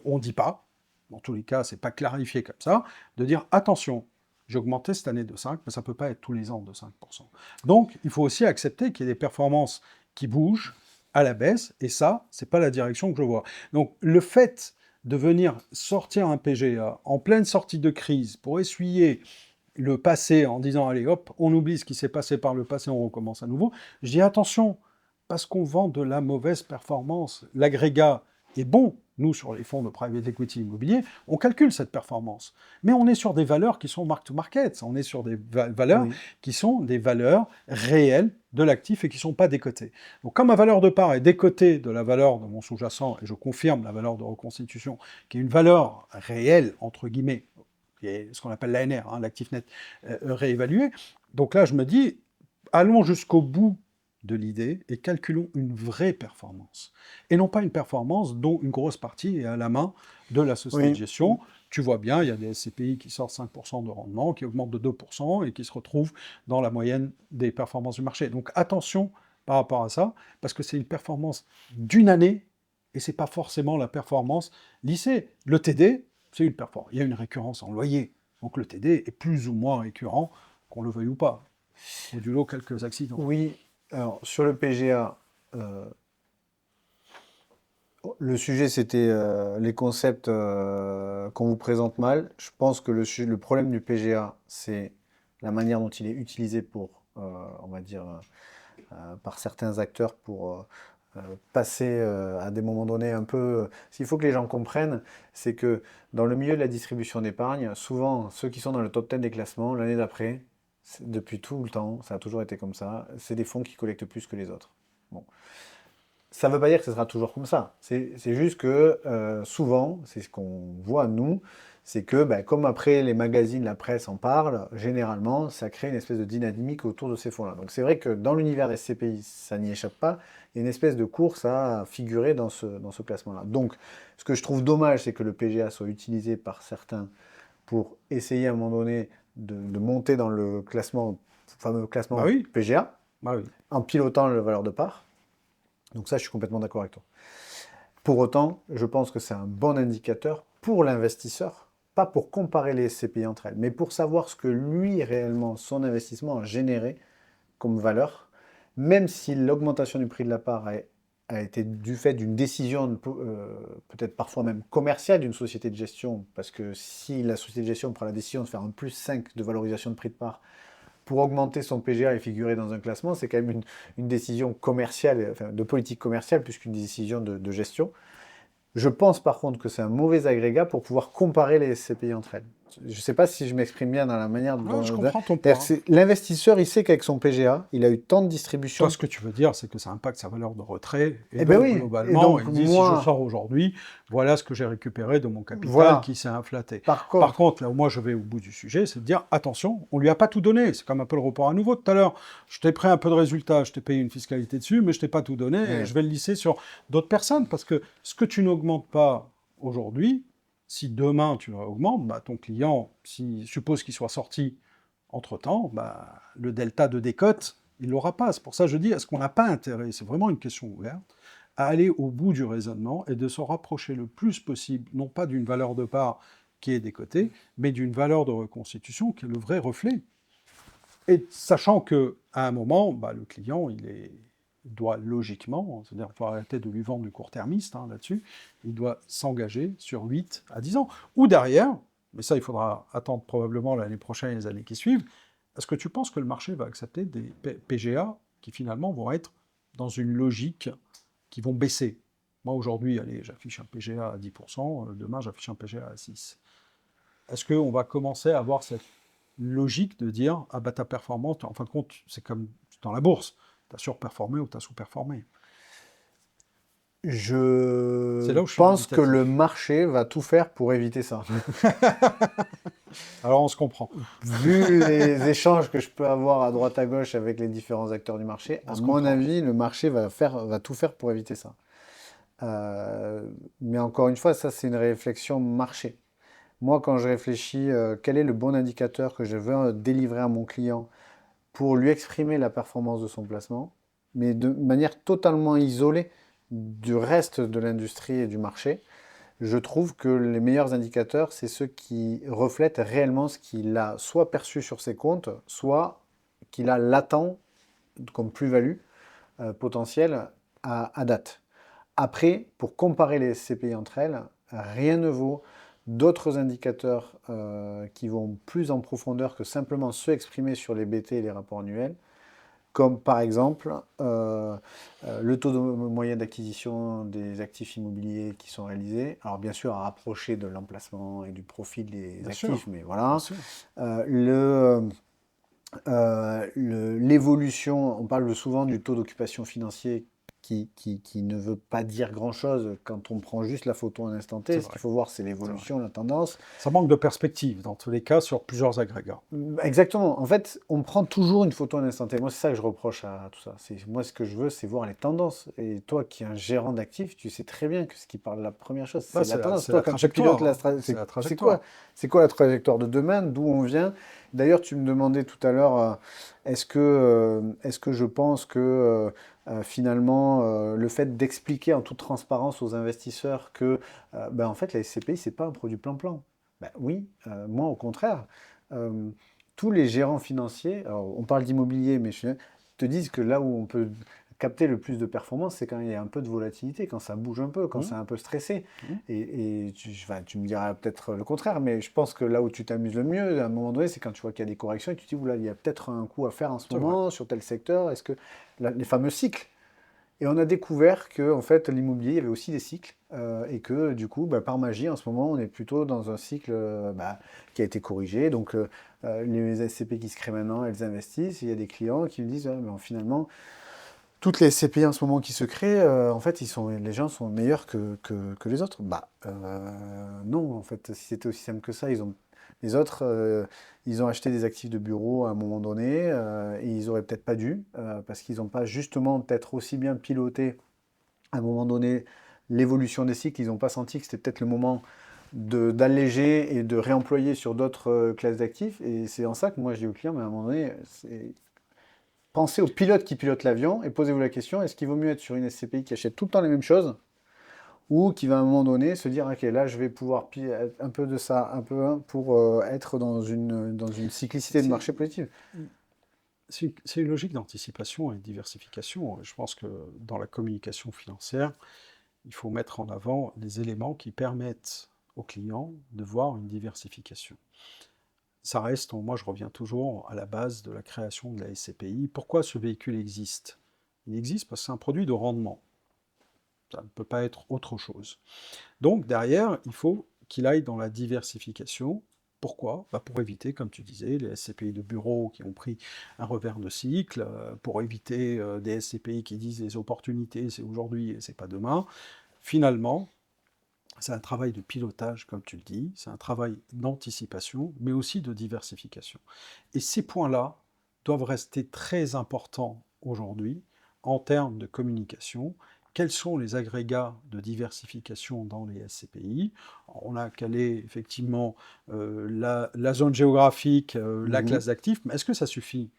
on ne dit pas, dans tous les cas, c'est pas clarifié comme ça, de dire attention, j'ai augmenté cette année de 5, mais ça ne peut pas être tous les ans de 5%. Donc, il faut aussi accepter qu'il y ait des performances qui bougent à la baisse, et ça, c'est pas la direction que je vois. Donc, le fait de venir sortir un PGA en pleine sortie de crise pour essuyer le passé en disant allez hop, on oublie ce qui s'est passé par le passé, on recommence à nouveau, je dis attention, parce qu'on vend de la mauvaise performance. L'agrégat est bon. Nous, sur les fonds de private equity immobilier, on calcule cette performance. Mais on est sur des valeurs qui sont mark-to-market. On est sur des valeurs Oui. qui sont des valeurs réelles de l'actif et qui ne sont pas décotées. Donc, quand ma valeur de part est décotée de la valeur de mon sous-jacent, et je confirme la valeur de reconstitution, qui est une valeur réelle, entre guillemets, qui est ce qu'on appelle l'ANR, hein, l'actif net réévalué, donc là, je me dis, allons jusqu'au bout de l'idée et calculons une vraie performance. Et non pas une performance dont une grosse partie est à la main de la société de Oui. gestion. Tu vois bien, il y a des SCPI qui sortent 5% de rendement, qui augmentent de 2% et qui se retrouvent dans la moyenne des performances du marché. Donc attention par rapport à ça, parce que c'est une performance d'une année et c'est pas forcément la performance lissée. Le TD, c'est une performance. Il y a une récurrence en loyer. Donc le TD est plus ou moins récurrent, qu'on le veuille ou pas. Au du lot, quelques accidents. Oui. Alors, sur le PGA, le sujet, c'était les concepts qu'on vous présente mal. Je pense que le problème du PGA, c'est la manière dont il est utilisé on va dire, par certains acteurs pour passer à des moments donnés un peu. Ce qu'il faut que les gens comprennent, c'est que dans le milieu de la distribution d'épargne, souvent, ceux qui sont dans le top 10 des classements, l'année d'après, depuis tout le temps, ça a toujours été comme ça, c'est des fonds qui collectent plus que les autres. Bon. Ça ne veut pas dire que ce sera toujours comme ça. C'est juste que souvent, c'est ce qu'on voit nous, c'est que ben, comme après les magazines, la presse en parle, généralement, ça crée une espèce de dynamique autour de ces fonds-là. Donc c'est vrai que dans l'univers des SCPI, ça n'y échappe pas. Il y a une espèce de course à figurer dans ce classement-là. Donc ce que je trouve dommage, c'est que le PGA soit utilisé par certains pour essayer à un moment donné de monter dans le fameux classement Bah oui, PGA, bah oui. en pilotant la valeur de part. Donc ça, je suis complètement d'accord avec toi. Pour autant, je pense que c'est un bon indicateur pour l'investisseur, pas pour comparer les SCPI entre elles, mais pour savoir ce que lui, réellement, son investissement a généré comme valeur, même si l'augmentation du prix de la part a été du fait d'une décision, peut-être parfois même commerciale d'une société de gestion, parce que si la société de gestion prend la décision de faire un plus 5 de valorisation de prix de part pour augmenter son PGA et figurer dans un classement, c'est quand même une décision commerciale, enfin, de politique commerciale, plus qu'une décision de gestion. Je pense par contre que c'est un mauvais agrégat pour pouvoir comparer les SCPI entre elles. Je ne sais pas si je m'exprime bien dans la manière Ouais, je dont... comprends ton C'est-à-dire point. que l'investisseur, il sait qu'avec son PGA, il a eu tant de Toi, distributions. ce que tu veux dire, c'est que ça impacte sa valeur de retrait. Et Eh bien donc, oui, et globalement, donc il dit, si je moi, sors aujourd'hui, voilà ce que j'ai récupéré de mon capital voilà. qui s'est inflaté. Par Par contre, contre, là où moi je vais au bout du sujet, c'est de dire, attention, on lui a pas tout donné. C'est comme un peu le report à nouveau tout à l'heure. Je t'ai pris un peu de résultat, je t'ai payé une fiscalité dessus, mais je t'ai pas tout donné et je vais le lisser sur d'autres personnes. Parce que ce que tu n'augmentes pas aujourd'hui, si demain tu augmentes, bah, ton client, suppose qu'il soit sorti entre-temps, bah, le delta de décote, il ne l'aura pas. C'est pour ça que je dis, est-ce qu'on n'a pas intérêt, c'est vraiment une question ouverte, à aller au bout du raisonnement et de se rapprocher le plus possible, non pas d'une valeur de part qui est décotée, mais d'une valeur de reconstitution qui est le vrai reflet. Et sachant qu'à un moment, bah, le client, il doit logiquement, c'est-à-dire qu'il faut arrêter de lui vendre du court-termiste là-dessus, il doit s'engager sur 8 à 10 ans. Ou derrière, mais ça il faudra attendre probablement l'année prochaine et les années qui suivent, est-ce que tu penses que le marché va accepter des PGA qui finalement vont être dans une logique qui vont baisser? Moi aujourd'hui, allez, j'affiche un PGA à 10%, demain j'affiche un PGA à 6%. Est-ce qu'on va commencer à avoir cette logique de dire, ah bah ta performance, en fin de compte, c'est comme dans la bourse, tu as surperformé ou tu as sous-performé. C'est je là où je suis pense que le dubitatif. marché va tout faire pour éviter ça. Alors on se comprend. Vu les échanges que je peux avoir à droite à gauche avec les différents acteurs du marché, On à se mon comprend. avis, le marché va tout faire pour éviter ça. Euh, mais encore une fois, ça c'est une réflexion marché. Moi, quand je réfléchis, quel est le bon indicateur que je veux délivrer à mon client pour lui exprimer la performance de son placement, mais de manière totalement isolée du reste de l'industrie et du marché, je trouve que les meilleurs indicateurs, c'est ceux qui reflètent réellement ce qu'il a soit perçu sur ses comptes, soit qu'il a latent comme plus-value potentielle à date. Après, pour comparer les CPI entre elles, rien ne vaut d'autres indicateurs qui vont plus en profondeur que simplement ceux exprimés sur les BT et les rapports annuels, comme par exemple le taux moyen d'acquisition des actifs immobiliers qui sont réalisés. Alors bien sûr, à rapprocher de l'emplacement et du profil des Bien sûr, actifs, mais bien voilà. sûr. L'évolution, on parle souvent du taux d'occupation financier qui ne veut pas dire grand-chose quand on prend juste la photo en instant C'est T. Ce vrai, qu'il faut voir, c'est c'est vrai. l'évolution, la tendance. Ça manque de perspective, dans tous les cas, sur plusieurs agrégats. Exactement. En fait, on prend toujours une photo en instant T. Moi, c'est ça que je reproche à tout ça. Moi, ce que je veux, c'est voir les tendances. Et toi, qui es un gérant d'actifs, tu sais très bien que ce qui parle de la première chose, Là, c'est la tendance. c'est Toi, la quand tu pilotes trajectoire, la hein. stratégie, C'est la c'est quoi, trajectoire. c'est quoi la trajectoire de demain, d'où on vient? D'ailleurs, tu me demandais tout à l'heure, est-ce que je pense que finalement, le fait d'expliquer en toute transparence aux investisseurs que, ben, en fait, la SCPI, c'est pas un produit plan-plan. Ben oui, moi, au contraire. Euh, Tous les gérants financiers, alors on parle d'immobilier, mais te disent que là où on peut capter le plus de performance, c'est quand il y a un peu de volatilité, quand ça bouge un peu, quand c'est Hum, un peu stressé. hum. Et tu me diras peut-être le contraire, mais je pense que là où tu t'amuses le mieux, à un moment donné, c'est quand tu vois qu'il y a des corrections et que tu te dis, oula, il y a peut-être un coup à faire en ce C'est vrai. moment sur tel secteur. Est-ce que les fameux cycles? Et on a découvert que en fait, l'immobilier, il y avait aussi des cycles et que du coup, bah, par magie, en ce moment, on est plutôt dans un cycle bah, qui a été corrigé. Donc, les SCP qui se créent maintenant, elles investissent. Il y a des clients qui me disent, ah, mais finalement, toutes les SCP en ce moment qui se créent, en fait, les gens sont meilleurs que les autres. Bah, non, en fait, si c'était aussi simple que ça, les autres, ils ont acheté des actifs de bureau à un moment donné et ils auraient peut-être pas dû, parce qu'ils n'ont pas justement peut-être aussi bien piloté à un moment donné l'évolution des cycles. Ils n'ont pas senti que c'était peut-être le moment d'alléger et de réemployer sur d'autres classes d'actifs. Et c'est en ça que moi je dis aux clients, mais à un moment donné, pensez au pilote qui pilote l'avion et posez-vous la question, est-ce qu'il vaut mieux être sur une SCPI qui achète tout le temps les mêmes choses ou qui va à un moment donné se dire, ok, là je vais pouvoir un peu de ça, un peu pour être dans une cyclicité de C'est marché positive. c'est une logique d'anticipation et de diversification. Je pense que dans la communication financière, il faut mettre en avant les éléments qui permettent aux clients de voir une diversification. Ça reste, moi je reviens toujours à la base de la création de la SCPI. Pourquoi ce véhicule existe? Il existe parce que c'est un produit de rendement. Ça ne peut pas être autre chose. Donc derrière, il faut qu'il aille dans la diversification. Pourquoi? Bah pour éviter, comme tu disais, les SCPI de bureau qui ont pris un revers de cycle, pour éviter des SCPI qui disent les opportunités, c'est aujourd'hui et c'est pas demain. Finalement, c'est un travail de pilotage, comme tu le dis, c'est un travail d'anticipation, mais aussi de diversification. Et ces points-là doivent rester très importants aujourd'hui en termes de communication. Quels sont les agrégats de diversification dans les SCPI? On a calé effectivement la zone géographique, la Mhm. classe d'actifs, mais est-ce que ça suffit?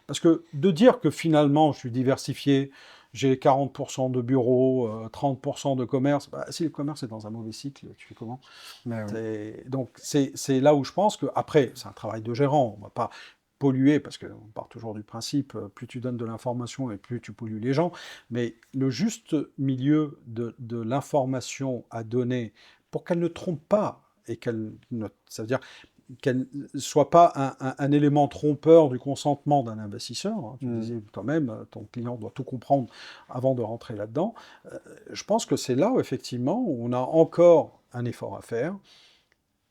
Parce que de dire que finalement je suis diversifié, j'ai 40% de bureaux, 30% de commerce, bah, si le commerce est dans un mauvais cycle, tu fais comment? Ben oui. Donc c'est là où je pense que, après, c'est un travail de gérant, on ne va pas polluer, parce qu'on part toujours du principe, plus tu donnes de l'information et plus tu pollues les gens, mais le juste milieu de l'information à donner pour qu'elle ne trompe pas, et ça veut dire qu'elle ne soit pas un élément trompeur du consentement d'un investisseur. Hein. Tu Mhm. disais toi-même, ton client doit tout comprendre avant de rentrer là-dedans. Je pense que c'est là où, effectivement, on a encore un effort à faire.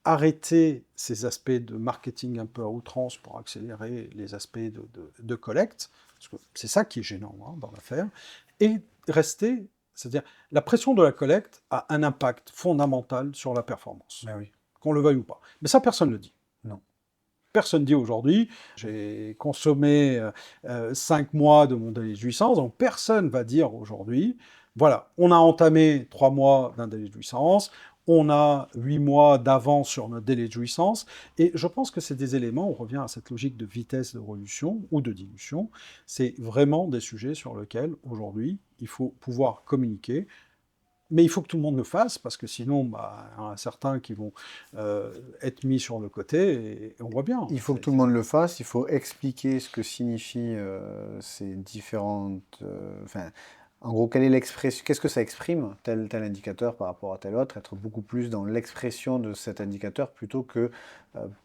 Arrêter ces aspects de marketing un peu à outrance pour accélérer les aspects de collecte, parce que c'est ça qui est gênant hein, dans l'affaire, et rester, c'est-à-dire la pression de la collecte a un impact fondamental sur la performance, Ben oui. qu'on le veuille ou pas. Mais ça, personne ne le dit. Non. Personne dit aujourd'hui, j'ai consommé 5 mois de mon délai de jouissance, donc personne va dire aujourd'hui, voilà, on a entamé 3 mois d'un délai de jouissance, on a 8 mois d'avance sur notre délai de jouissance, et je pense que c'est des éléments, on revient à cette logique de vitesse de révolution ou de dilution, c'est vraiment des sujets sur lesquels aujourd'hui il faut pouvoir communiquer, mais il faut que tout le monde le fasse, parce que sinon, bah, il y en a certains qui vont être mis sur le côté, et on voit bien. Il faut que tout le monde le fasse, il faut expliquer ce que signifient ces différentes... enfin, en gros, quelle est l'expression, qu'est-ce que ça exprime, tel indicateur par rapport à tel autre, être beaucoup plus dans l'expression de cet indicateur plutôt que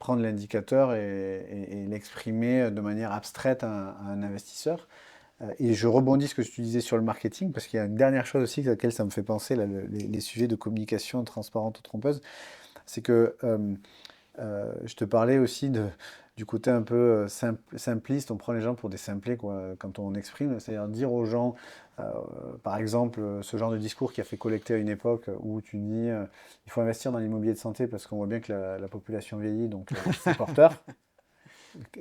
prendre l'indicateur et l'exprimer de manière abstraite à un investisseur. Et je rebondis ce que tu disais sur le marketing, parce qu'il y a une dernière chose aussi à laquelle ça me fait penser, là, les sujets de communication transparente ou trompeuse, c'est que je te parlais aussi du côté un peu simpliste, on prend les gens pour des simplés quoi, quand on exprime, c'est-à-dire dire aux gens, euh, par exemple, ce genre de discours qui a fait collecter à une époque où tu dis il faut investir dans l'immobilier de santé parce qu'on voit bien que la population vieillit, donc c'est porteur.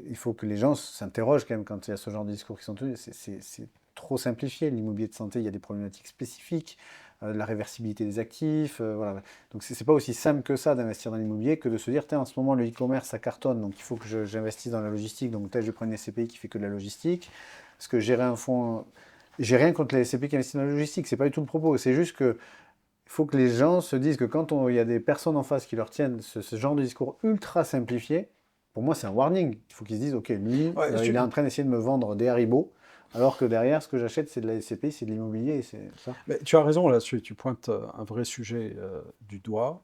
Il faut que les gens s'interrogent quand même quand il y a ce genre de discours qui sont tenus. C'est trop simplifié. L'immobilier de santé, il y a des problématiques spécifiques, la réversibilité des actifs. Voilà. Donc c'est pas aussi simple que ça d'investir dans l'immobilier que de se dire, tiens, en ce moment le e-commerce ça cartonne, donc il faut que j'investisse dans la logistique. Donc peut-être je vais prendre une SCPI qui fait que de la logistique. Parce que gérer un fonds, j'ai rien contre les SCPI qui investissent dans la logistique. C'est pas du tout le propos. C'est juste que il faut que les gens se disent que quand il y a des personnes en face qui leur tiennent ce genre de discours ultra simplifié, pour moi, c'est un warning. Il faut qu'ils se disent, OK, lui, Ouais, il est en train d'essayer de me vendre des haribots, alors que derrière, ce que j'achète, c'est de la SCPI, c'est de l'immobilier, et c'est ça. mais tu as raison là-dessus, tu pointes un vrai sujet du doigt.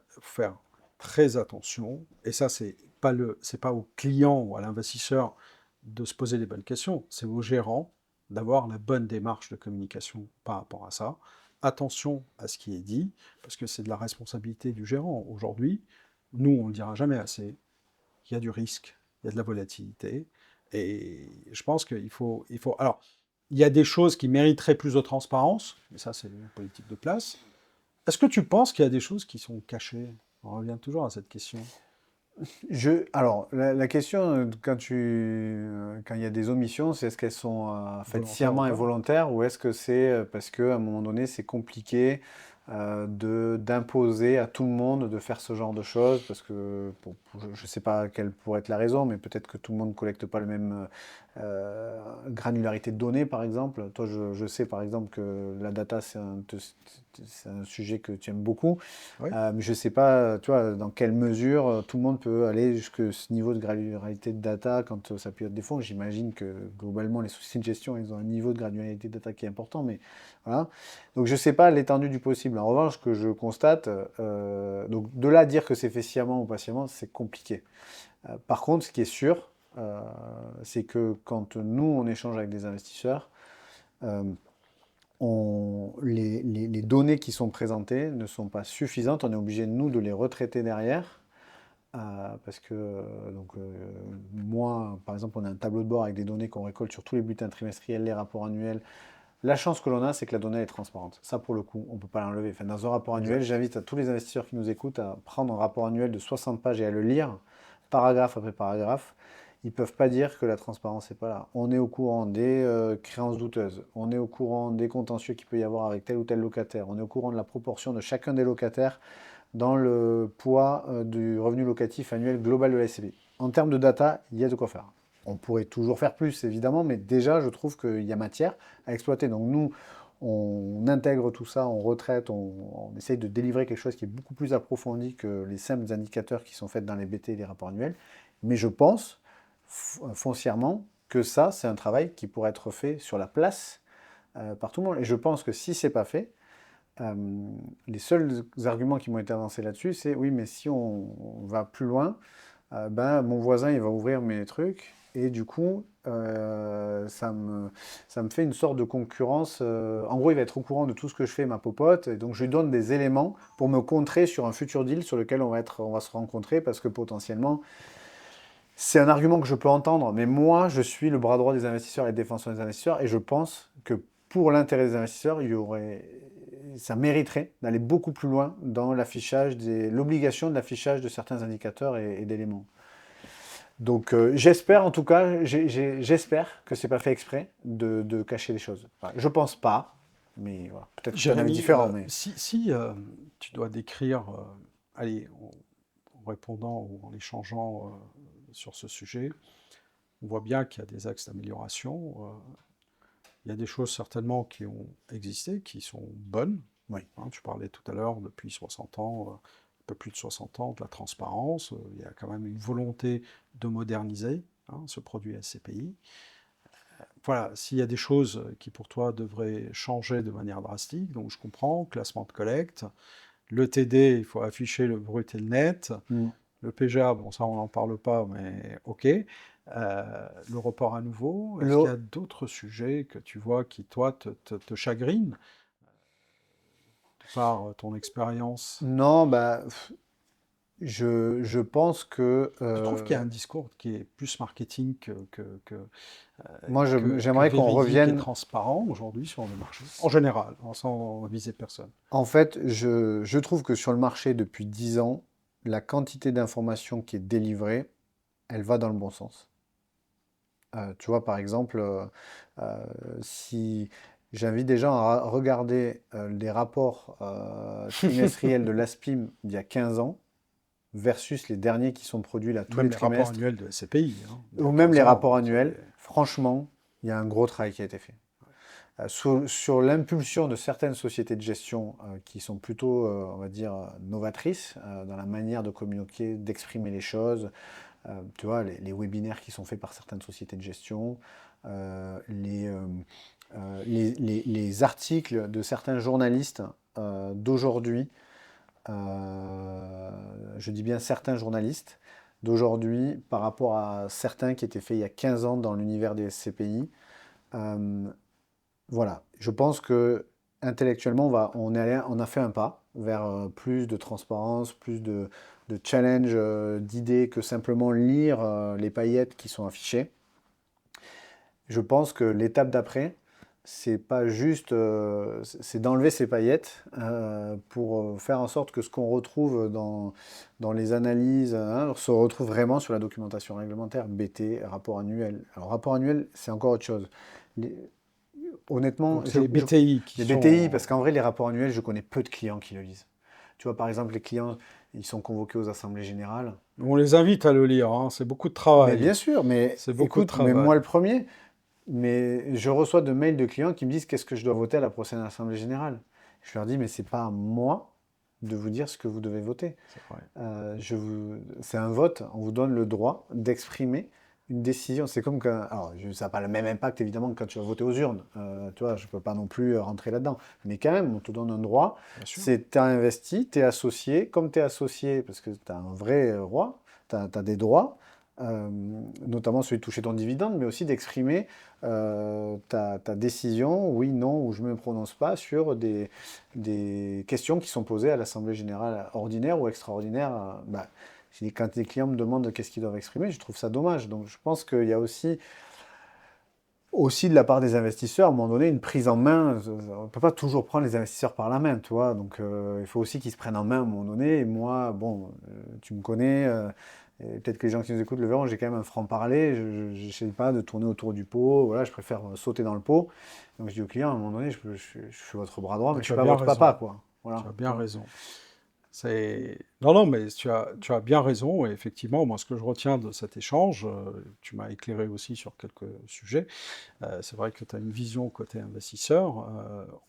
Faut faire très attention, et ça, c'est pas au client ou à l'investisseur de se poser les bonnes questions, c'est au gérant d'avoir la bonne démarche de communication par rapport à ça. Attention à ce qui est dit, parce que c'est de la responsabilité du gérant. Aujourd'hui, nous, on ne le dira jamais assez, il y a du risque, il y a de la volatilité, et je pense qu'il faut... Alors, il y a des choses qui mériteraient plus de transparence, mais ça, c'est une politique de place. Est-ce que tu penses qu'il y a des choses qui sont cachées? On revient toujours à cette question. Alors, la question, quand il y a des omissions, c'est est-ce qu'elles sont faites Volontaire ou sciemment et pas? volontaires, ou est-ce que c'est parce qu'à un moment donné, c'est compliqué d'imposer à tout le monde de faire ce genre de choses, parce que je ne sais pas quelle pourrait être la raison, mais peut-être que tout le monde ne collecte pas la même granularité de données, par exemple. Toi, je sais, par exemple, que la data, c'est un sujet que tu aimes beaucoup. Oui. Mais je ne sais pas, tu vois, dans quelle mesure tout le monde peut aller jusqu'à ce niveau de granularité de data quand ça pilote des fonds. J'imagine que globalement, les sociétés de gestion, ils ont un niveau de granularité de data qui est important, mais voilà. Donc je ne sais pas l'étendue du possible. En revanche, ce que je constate, donc de là à dire que c'est fait sciemment ou pas sciemment, c'est compliqué. Par contre, ce qui est sûr, c'est que quand nous, on échange avec des investisseurs, euh, les données qui sont présentées ne sont pas suffisantes. On est obligé, nous, de les retraiter derrière. Parce que moi, par exemple, on a un tableau de bord avec des données qu'on récolte sur tous les bulletins trimestriels, les rapports annuels. La chance que l'on a, c'est que la donnée est transparente. Ça, pour le coup, on ne peut pas l'enlever. Enfin, dans un rapport annuel, Exact. j'invite à tous les investisseurs qui nous écoutent à prendre un rapport annuel de 60 pages et à le lire, paragraphe après paragraphe. Ils ne peuvent pas dire que la transparence n'est pas là. On est au courant des créances douteuses, on est au courant des contentieux qu'il peut y avoir avec tel ou tel locataire, on est au courant de la proportion de chacun des locataires dans le poids du revenu locatif annuel global de la SCPI. En termes de data, il y a de quoi faire. On pourrait toujours faire plus, évidemment, mais déjà, je trouve qu'il y a matière à exploiter. Donc nous, on intègre tout ça, on retraite, on essaye de délivrer quelque chose qui est beaucoup plus approfondi que les simples indicateurs qui sont faits dans les BT et les rapports annuels. Mais je pense foncièrement que ça, c'est un travail qui pourrait être fait sur la place par tout le monde. Et je pense que si c'est pas fait, euh, les seuls arguments qui m'ont été avancés là-dessus, c'est oui, mais si on va plus loin, ben, mon voisin, il va ouvrir mes trucs, et du coup, ça me fait une sorte de concurrence. En gros, il va être au courant de tout ce que je fais, ma popote, et donc je lui donne des éléments pour me contrer sur un futur deal sur lequel on va se rencontrer, parce que potentiellement, c'est un argument que je peux entendre, mais moi, je suis le bras droit des investisseurs et le défenseur des investisseurs, et je pense que pour l'intérêt des investisseurs, ça mériterait d'aller beaucoup plus loin dans l'obligation de l'affichage de certains indicateurs et d'éléments. Donc j'espère en tout cas, j'espère que c'est pas fait exprès de cacher les choses. Enfin, je pense pas, mais voilà. Peut-être que tu as un avis Jérémy, différent, mais si tu dois décrire, allez, en répondant ou en échangeant sur ce sujet, on voit bien qu'il y a des axes d'amélioration. Il y a des choses certainement qui ont existé, qui sont bonnes. oui. Hein, tu parlais tout à l'heure, depuis 60 ans, un peu plus de 60 ans, de la transparence. Il y a quand même une volonté de moderniser ce produit SCPI. Voilà, s'il y a des choses qui pour toi devraient changer de manière drastique, donc je comprends, classement de collecte, le TD, il faut afficher le brut et le net, Mm. le PGA, bon ça on n'en parle pas, mais ok. Le report à nouveau, est-ce qu'il y Le- a d'autres sujets que tu vois qui toi te chagrinent par ton expérience? Non, bah, je pense que Tu trouves qu'il y a un discours qui est plus marketing moi, que j'aimerais qu'on véridique et revienne. transparent aujourd'hui sur le marché? En général, sans viser personne. En fait, je trouve que sur le marché depuis 10 ans, la quantité d'informations qui est délivrée, elle va dans le bon sens. Tu vois, par exemple, euh, si j'invite des gens à regarder les rapports trimestriels de l'ASPIM d'il y a 15 ans versus les derniers qui sont produits là tous les Même les rapports trimestres, annuels de SCPI, hein, il y a ou même 15 les ans, rapports c'est... annuels, franchement, il y a un gros travail qui a été fait. Sur l'impulsion de certaines sociétés de gestion qui sont plutôt, on va dire, novatrices dans la manière de communiquer, d'exprimer les choses, tu vois, les webinaires qui sont faits par certaines sociétés de gestion, les articles de certains journalistes d'aujourd'hui, je dis bien certains journalistes d'aujourd'hui par rapport à certains qui étaient faits il y a 15 ans dans l'univers des SCPI. Euh, voilà, je pense que intellectuellement, on a fait un pas vers plus de transparence, plus de challenge, d'idées que simplement lire les paillettes qui sont affichées. Je pense que l'étape d'après, c'est pas juste, c'est d'enlever ces paillettes pour faire en sorte que ce qu'on retrouve dans les analyses se retrouve vraiment sur la documentation réglementaire, BT, rapport annuel. Alors rapport annuel, c'est encore autre chose. Les- honnêtement, Donc, c'est les BTI qui les sont... BTI, parce qu'en vrai, les rapports annuels, je connais peu de clients qui le lisent. Tu vois, par exemple, les clients, ils sont convoqués aux assemblées générales. On les invite à le lire, hein. C'est beaucoup de Mais bien travail. sûr, mais C'est beaucoup de écoute, mais moi travail. le premier, mais je reçois de mails de clients qui me disent qu'est-ce que je dois voter à la prochaine assemblée générale. Je leur dis, mais c'est pas à moi de vous dire ce que vous devez voter. C'est vrai. C'est un vote, on vous donne le droit d'exprimer une décision. C'est comme que, alors, ça n'a pas le même impact évidemment que quand tu vas voter aux urnes. Tu vois, je ne peux pas non plus rentrer là-dedans. Mais quand même, on te donne un droit. Bien sûr. C'est, tu as investi, tu es associé. Comme tu es associé, parce que tu as un vrai droit, tu as des droits, notamment celui de toucher ton dividende, mais aussi d'exprimer ta décision, oui, non, ou je ne me prononce pas sur des questions qui sont posées à l'Assemblée générale ordinaire ou extraordinaire. Quand les clients me demandent qu'est-ce qu'ils doivent exprimer, je trouve ça dommage. Donc je pense qu'il y a aussi de la part des investisseurs, à un moment donné, une prise en main. On ne peut pas toujours prendre les investisseurs par la main, tu vois. Donc il faut aussi qu'ils se prennent en main à un moment donné. Et moi, bon, tu me connais, et peut-être que les gens qui nous écoutent le verront, j'ai quand même un franc-parler. Je n'essaie pas de tourner autour du pot. Voilà, je préfère sauter dans le pot. Donc je dis au client, à un moment donné, je suis votre bras droit, mais je ne suis pas votre papa, quoi. Voilà. Tu as bien raison. Non, non, mais tu as bien raison. Et effectivement, moi, ce que je retiens de cet échange, tu m'as éclairé aussi sur quelques sujets. C'est vrai que tu as une vision côté investisseur.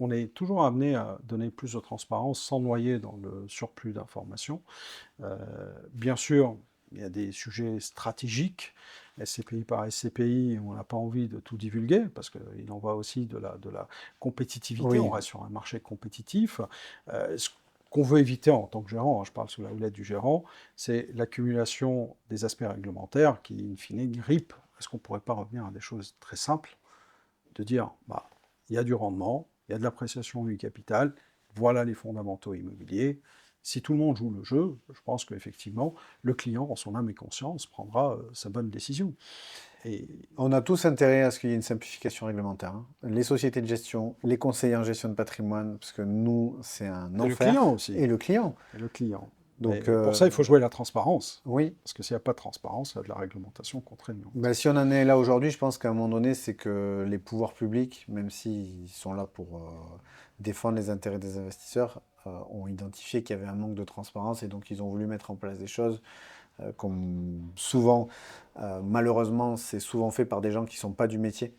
On est toujours amené à donner plus de transparence sans noyer dans le surplus d'informations. Bien sûr, il y a des sujets stratégiques, SCPI par SCPI, on n'a pas envie de tout divulguer, parce qu'il en va aussi de la compétitivité, Oui. on reste sur un marché compétitif. Ce qu'on veut éviter en tant que gérant, hein, je parle sous la houlette du gérant, c'est l'accumulation des aspects réglementaires qui, in fine, grippent. Est-ce qu'on ne pourrait pas revenir à des choses très simples, de dire, il y a du rendement, il y a de l'appréciation du capital, voilà les fondamentaux immobiliers. Si tout le monde joue le jeu, je pense qu'effectivement, le client, en son âme et conscience, prendra sa bonne décision. Et On a tous intérêt à ce qu'il y ait une simplification réglementaire, hein. Les sociétés de gestion, les conseillers en gestion de patrimoine, parce que nous, c'est un le enfer. client aussi. Et le client. Et le client. Donc, Mais pour ça, il faut jouer la transparence. oui. Parce que s'il n'y a pas de transparence, il y a de la réglementation contraignante. Si on en est là aujourd'hui, je pense qu'à un moment donné, c'est que les pouvoirs publics, même s'ils sont là pour défendre les intérêts des investisseurs, ont identifié qu'il y avait un manque de transparence et donc ils ont voulu mettre en place des choses comme souvent, malheureusement, c'est souvent fait par des gens qui ne sont pas du métier.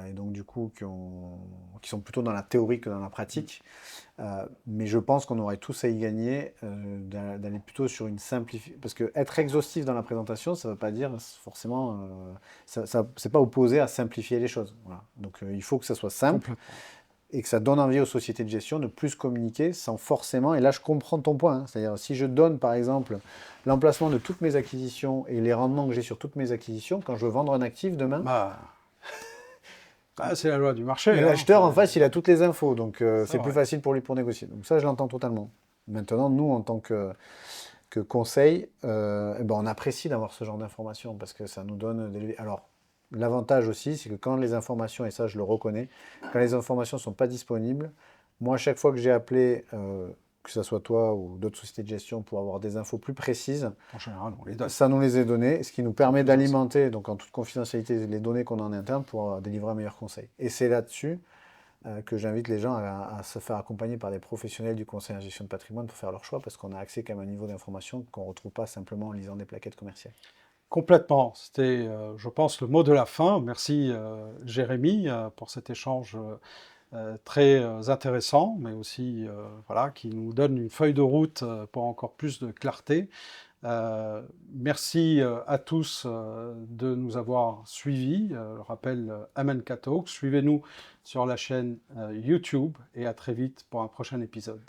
Et donc du coup qui sont plutôt dans la théorie que dans la pratique. Mais je pense qu'on aurait tous à y gagner d'aller plutôt sur une simplification. Parce que être exhaustif dans la présentation, ça ne veut pas dire forcément... c'est pas opposé à simplifier les choses. Voilà. Donc il faut que ça soit simple et que ça donne envie aux sociétés de gestion de plus communiquer sans forcément... Et là, je comprends ton point, hein. C'est-à-dire, si je donne, par exemple, l'emplacement de toutes mes acquisitions et les rendements que j'ai sur toutes mes acquisitions, quand je veux vendre un actif demain... c'est la loi du marché. Et l'acheteur, en face, il a toutes les infos, donc c'est vrai. plus facile pour lui pour négocier. Donc ça, je l'entends totalement. Maintenant, nous, en tant que conseil, on apprécie d'avoir ce genre d'informations parce que ça nous donne des... Alors, l'avantage aussi, c'est que quand les informations, et ça je le reconnais, quand les informations ne sont pas disponibles, moi, à chaque fois que j'ai appelé, que ce soit toi ou d'autres sociétés de gestion pour avoir des infos plus précises, en général, on les donne. Ça nous les est donné, ce qui nous permet d'alimenter, donc en toute confidentialité, les données qu'on a en interne pour délivrer un meilleur conseil. Et c'est là-dessus que j'invite les gens à se faire accompagner par des professionnels du conseil en gestion de patrimoine pour faire leur choix, parce qu'on a accès quand même à un niveau d'information qu'on ne retrouve pas simplement en lisant des plaquettes commerciales. Complètement. C'était, je pense, le mot de la fin. Merci Jérémy pour cet échange très intéressant, mais aussi qui nous donne une feuille de route pour encore plus de clarté. Merci à tous de nous avoir suivis. Je rappelle Amenka Talks. Suivez-nous sur la chaîne YouTube et à très vite pour un prochain épisode.